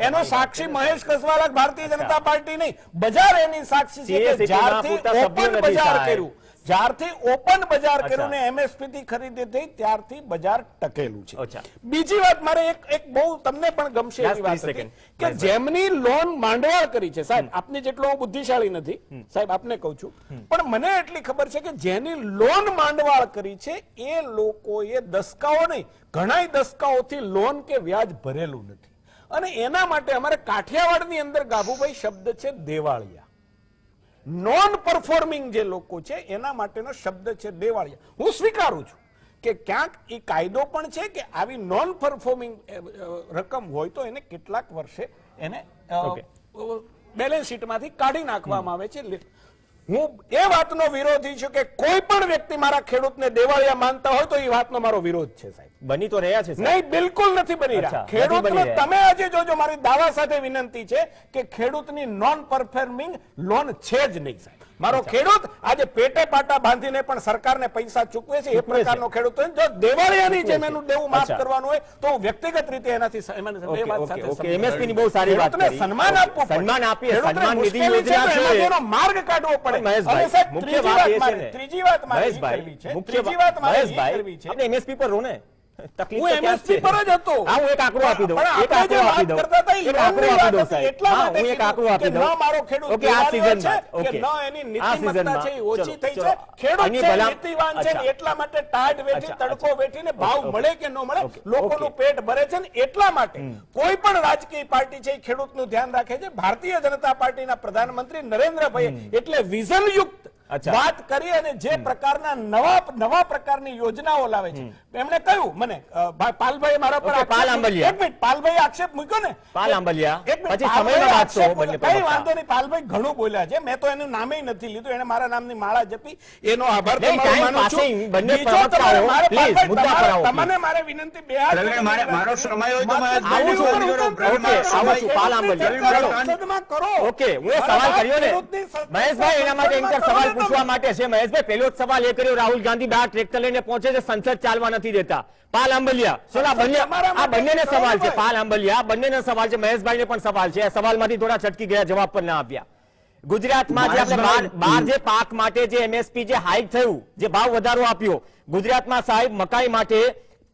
એનો સાક્ષી મહેશ કસવાલા, ભારતીય જનતા પાર્ટી નહીં, બજાર એની સાક્ષી છે કે જ્યારથી ઓપન બજાર કર્યું, જ્યારથી ઓપન બજાર કર્યું ને એમએસપી થી ખરીદી થઈ ત્યારથી બજાર ટકેલું છે. બીજી વાત મારે એક બહુ તમને પણ ગમશે એવી વાત હતી કે જેમની લોન માંડવાળ કરી છે, સાહેબ આપની જેટલો હું બુદ્ધિશાળી નથી સાહેબ, આપને કહું છું, પણ મને એટલી ખબર છે કે જેની લોન માંડવાળ કરી છે એ લોકોએ દસકાઓ નહીં, ઘણા દસકાઓથી લોન કે વ્યાજ ભરેલું નથી. અને એના માટે અમારે કાઠિયાવાડની અંદર ગાભુભાઈ શબ્દ છે દેવાળિયા. નોન પરફોર્મિંગ જે લોકો છે એના માટેનો શબ્દ છે દેવાળિયા. હું સ્વીકારું છું કે ક્યાંક એ કાયદો પણ છે કે આવી નોન પરફોર્મિંગ રકમ હોય તો એને કેટલાક વર્ષે એને બેલેન્સ શીટમાંથી કાઢી નાખવામાં આવે છે. હું એ વાતનો વિરોધી છું કે કોઈ પણ વ્યક્તિ મારા ખેડૂતને દેવાળિયા માનતા હોય તો એ વાતનો મારો વિરોધ છે સાહેબ. બની તો રહ્યા છે નહીં, બિલકુલ નથી બની રહ્યા. ખેડૂતને તમે આજે જોજો, મારી દાવા સાથે વિનંતી છે કે ખેડૂતની નોન પરફોર્મિંગ લોન છે જ નહીં સાહેબ. મારો ખેડૂત આજે પેટે પાટા બાંધીને પણ સરકારને પૈસા ચૂકવે છે એ પ્રકારનો ખેડૂત. જો દેવાળિયાની જેમ એનું દેવું માફ કરવાનું હોય તો હું વ્યક્તિગત રીતે એનાથી એમએસપી ની બહુ સારી વાત કરી. સન્માન આપવું, સન્માન આપીએ, સન્માન નિધિ યોજના છે, એનો માર્ગ કાઢવો પડે. મહેશભાઈ, મુખ્ય વાત એ છે ને, ત્રીજી વાત મારી કરવી છે, ત્રીજી વાત મારી કરવી છે. આપણે એમએસપી પર રહો ને, હું એમએસપી પર જ હતો. હા, હું એક આંકડો આપી દઉં, એક આંકડો આપી દઉં, એક આંકડો આપી દઉં સાહેબ. હા, હું એક આંકડો આપી દઉં. મારો ખેડૂત ઓકે, આ સીઝન છે કે ન એની નીતિમત્તા છે એ ઓછી થઈ છે. ખેડૂત છે નીતિવાન છે એટલા માટે ટાઢ વેઠી તડકો વેઠીને ભાવ મળે કે ન મળે લોકોનું પેટ ભરે છે ને એટલા માટે કોઈ પણ રાજકીય પાર્ટી છે એ ખેડૂતનું ધ્યાન રાખે છે. ભારતીય જનતા પાર્ટીના પ્રધાનમંત્રી નરેન્દ્રભાઈ એટલે વિઝન યુક્ત અચ્છા. વાત કરી અને જે પ્રકારના નવા પ્રકારની યોજનાઓ લાવે છે એમણે કહ્યું મને પાલભાઈ મારા પર ઓકે, પાલ આંબલિયા. એક મિનિટ, પાલભાઈ આક્ષેપ મૂક્યો ને પાલ આંબલિયા. એક મિનિટ, પછી પાલભાઈ સમયમાં વાત આક્ષેપ તો બંને મૂક્યો. કઈ પ્રવક્તા. વાંધો નહીં, પાલભાઈ ઘણું બોલ્યા છે, મેં તો એનું નામે નથી લીધું, એને મારા નામની માળા જપી, એનો આભાર નહીં, તમારો time માનું છું. passing, બંને બીજો પ્રવક્તાઓ, તમારે મારે please, પાલભાઈ, મુદ્દા પર આવો, તમને મારે વિનંતી બે હાથ પ્રવીણ, મારો સમય હોય તો માત્ર આવું છું, આવું છું. પ્રવીણ, ઓકે, આવું છું, પાલ આંબલિયા. ચલો. સંસદમાં કરો. ઓકે, હું એ સવાલ કર્યો ને મહેશભાઈ, એના માટે એન્કર સવાલ પૂછવા માટે છે. મહેશભાઈ, પહેલો જ સવાલ એ કર્યો, રાહુલ ગાંધી બહાર ટ્રેક્ટર લઈને પહોંચે છે, સંસદ ચાલવા નથી દેતા. પાલ આંબલિયા, ચલો આ બંનેને સવાલ છે. પાલ આંબલિયા, બંનેને સવાલ છે. મહેશભાઈને પણ સવાલ છે. આ સવાલમાંથી થોડા છટકી ગયા, જવાબ પણ ના આપ્યા. ગુજરાતમાં જે આપણે બાર જે પાક માટે જે એમએસપી જે હાઈક થયું, જે ભાવ વધારો આપ્યો, ગુજરાતમાં સાહેબ મકાઈ માટે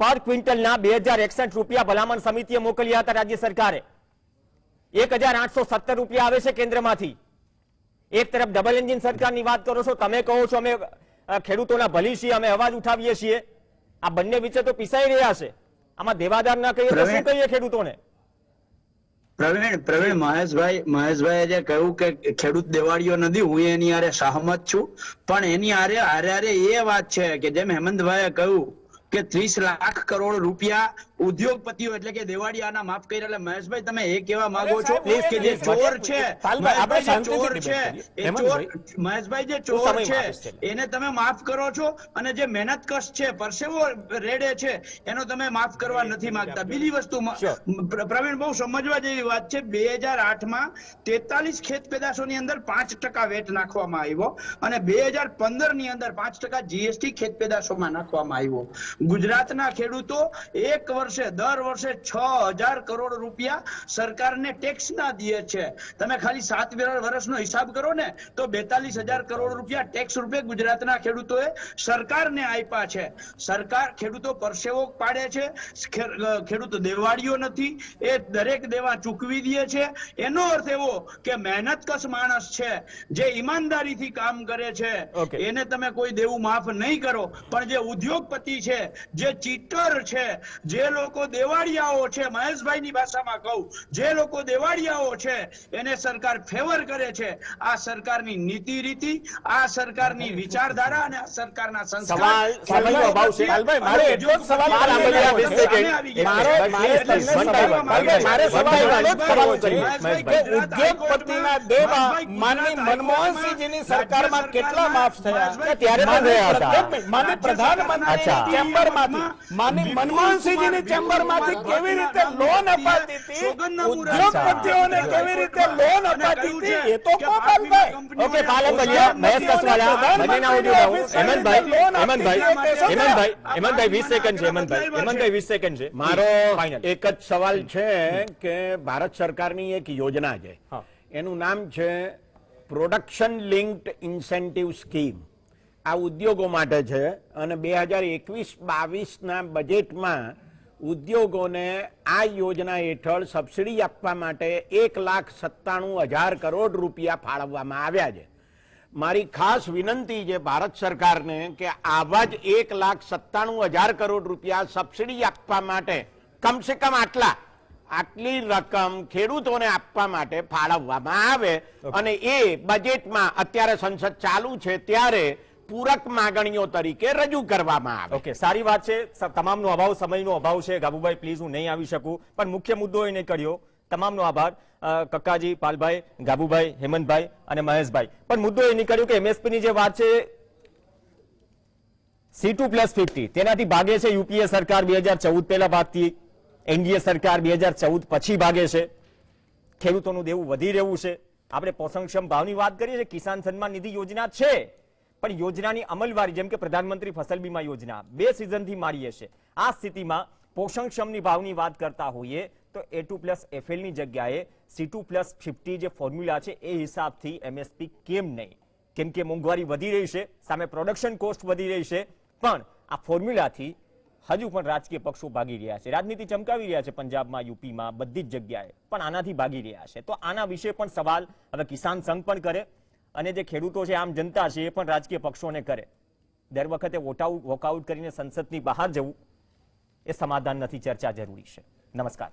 પર ક્વિન્ટલના 2061 રૂપિયા ભલામણ સમિતિએ મોકલ્યા હતા રાજ્ય સરકારે. 1817 રૂપિયા આવે છે કેન્દ્રમાંથી. એક તરફ ડબલ એન્જિન સરકારની વાત કરો છો, તમે કહો છો અમે ખેડૂતોના ભલી છીએ, અમે અવાજ ઉઠાવીએ છીએ. આ બંને વિશે તો પીસાઈ રહ્યા છે. આમાં દેવાદાર ના કહીએ તો શું કહીએ ખેડૂતોને? પ્રવીણ, મહેશભાઈએ જે કહ્યું કે ખેડૂત દેવાળીઓ નથી, હું એની હારે સહમત છું, પણ એની હારે એ વાત છે કે જેમ હેમંતભાઈએ કહ્યું કે 30 લાખ કરોડ રૂપિયા ઉદ્યોગપતિઓ એટલે કે દેવાળિયાના માફ કર્યા. એટલે મહેશભાઈ, તમે એ કહેવા માંગો છો કે જે ચોર છે, મહેશભાઈ જે ચોર છે એને તમે માફ કરો છો, અને જે મહેનતકશ છે, પરસેવો રેડે છે, એનો તમે માફ કરવા નથી માંગતા. બીજી વસ્તુ પ્રવીણ, બહુ સમજવા જેવી વાત છે. 2008માં 43 ખેત પેદાશોની અંદર 5% વેટ નાખવામાં આવ્યો અને 2015 ની અંદર 5% જીએસટી ખેત પેદાશોમાં નાખવામાં આવ્યો. ગુજરાતના ખેડૂતો દર વર્ષે 6000 કરોડ રૂપિયા સરકારને ટેક્સ ના દે છે. તમે ખાલી 7 વર્ષનો હિસાબ કરો ને તો 42000 કરોડ રૂપિયા ટેક્સ રૂપે ગુજરાતના ખેડૂતોએ સરકારને આપ્યા છે. સરકાર ખેડૂતો પરસેવો પાડે છે, ખેડૂતો દેવાળીઓ નથી, એ દરેક દેવા ચૂકવી દે છે. એનો અર્થ એવો કે મહેનતકશ માણસ છે, જે ઈમાનદારીથી કામ કરે છે, એને તમે કોઈ દેવું માફ નહીં કરો. પણ જે ઉદ્યોગપતિ છે, જે ચીટર છે, જે લોકો દેવાળિયાઓ છે, મહેશભાઈની ભાષામાં કહું, જે લોકો દેવાળિયાઓ છે એને સરકાર ફેવર કરે છે. આ સરકારની નીતિ રીતિ, આ સરકારની વિચારધારા અને આ સરકારના સંસ્કાર. સમયનો અભાવ છે. મારે એટલો જ સવાલ ઉદ્યોગપતિના દેવા માનની મનમોહનસિંહજીની સરકારમાં કેટલા માફ થયા? ત્યારે પણ રહ્યા હતા. માનની પ્રધાનમંત્રીની ચેમ્બરમાંથી, માનની મનમોહનસિંહજીની ચેમ્બરમાંથી કેવી રીતે લોન અપાતી હતી, ઉદ્યોગપતિઓને કેવી રીતે લોન અપાતી હતી, એ તો પાલભાઈ. ઓકે, પાલ આંબલિયા, મહેશ કસવાલા, બંનેના ઓડિયો લાવો. હેમંતભાઈ 20 સેકન્ડ છે. હેમંતભાઈ 20 સેકન્ડ છે. મારો એક જ સવાલ છે કે ભારત સરકારની એક યોજના છે, એનું નામ છે પ્રોડક્શન લિંક્ડ ઇન્સેન્ટિવ સ્કીમ. આ ઉદ્યોગો માટે છે અને 2021-22ના બજેટમાં ઉદ્યોગોને આ યોજના હેઠળ સબસિડી આપવા માટે 1,97,000 કરોડ રૂપિયા ફાળવવામાં આવ્યા છે. મારી ખાસ વિનંતી છે ભારત સરકારને કે આવા જ 1,97,000 કરોડ રૂપિયા સબસિડી આપવા માટે કમસે કમ આટલી રકમ ખેડૂતોને આપવા માટે ફાળવવામાં આવે અને એ બજેટમાં અત્યારે સંસદ ચાલુ છે ત્યારે પૂરક માંગણીઓ તરીકે રજૂ કરવામાં આવે. ઓકે, સારી વાત છે. તમામનો અભાવ, સમયનો અભાવ છે. ગાબુભાઈ પ્લીઝ, હું નહીં આવી શકું, પણ મુખ્ય મુદ્દો એને કર્યો. તમામનો આભાર કક્કાજી, પાલભાઈ, ગાબુભાઈ, હેમંતભાઈ અને મહેશભાઈ. પણ મુદ્દો એ નીકળ્યો કે એમએસપી ની જે વાત છે C2+50 તેનાથી ભાગે છે યુપીએ સરકાર 2014 પહેલા ભાગતી, એનડીએ સરકાર 2014 પછી ભાગે છે. ખેડૂતોનું દેવું વધી રહ્યું છે. આપણે પોષણક્ષમ ભાવની વાત કરીએ છીએ, કિસાન સન્માન નિધિ યોજના છે, પણ યોજનાની અમલવારી જેમ કે પ્રધાનમંત્રી ફસલ બીમા યોજના 2 સિઝનથી મારીએ છે. આ સ્થિતિમાં પોષણક્ષમની ભાવની વાત કરતા હોઈએ તો A2+FL ની જગ્યાએ C2+50 જે ફોર્મ્યુલા છે એ હિસાબથી એમએસપી કેમ નહીં? કેમ કે મોંઘવારી વધી રહી છે, સામે પ્રોડક્શન કોસ્ટ વધી રહી છે, પણ આ ફોર્મ્યુલાથી હજુ પણ રાજકીય પક્ષો ભાગી રહ્યા છે. રાજનીતિ ચમકાવી રહ્યા છે પંજાબમાં, યુપીમાં, બધી જ જગ્યાએ, પણ આનાથી ભાગી રહ્યા છે. તો આના વિશે પણ સવાલ હવે કિસાન સંઘ પણ કરે અને જે ખેડૂતો છે, આમ જનતા છે, એ પણ રાજકીય પક્ષોને કરે. દર વખતે વોકઆઉટ કરીને સંસદની બહાર જવું એ સમાધાન નથી. ચર્ચા જરૂરી છે. નમસ્કાર.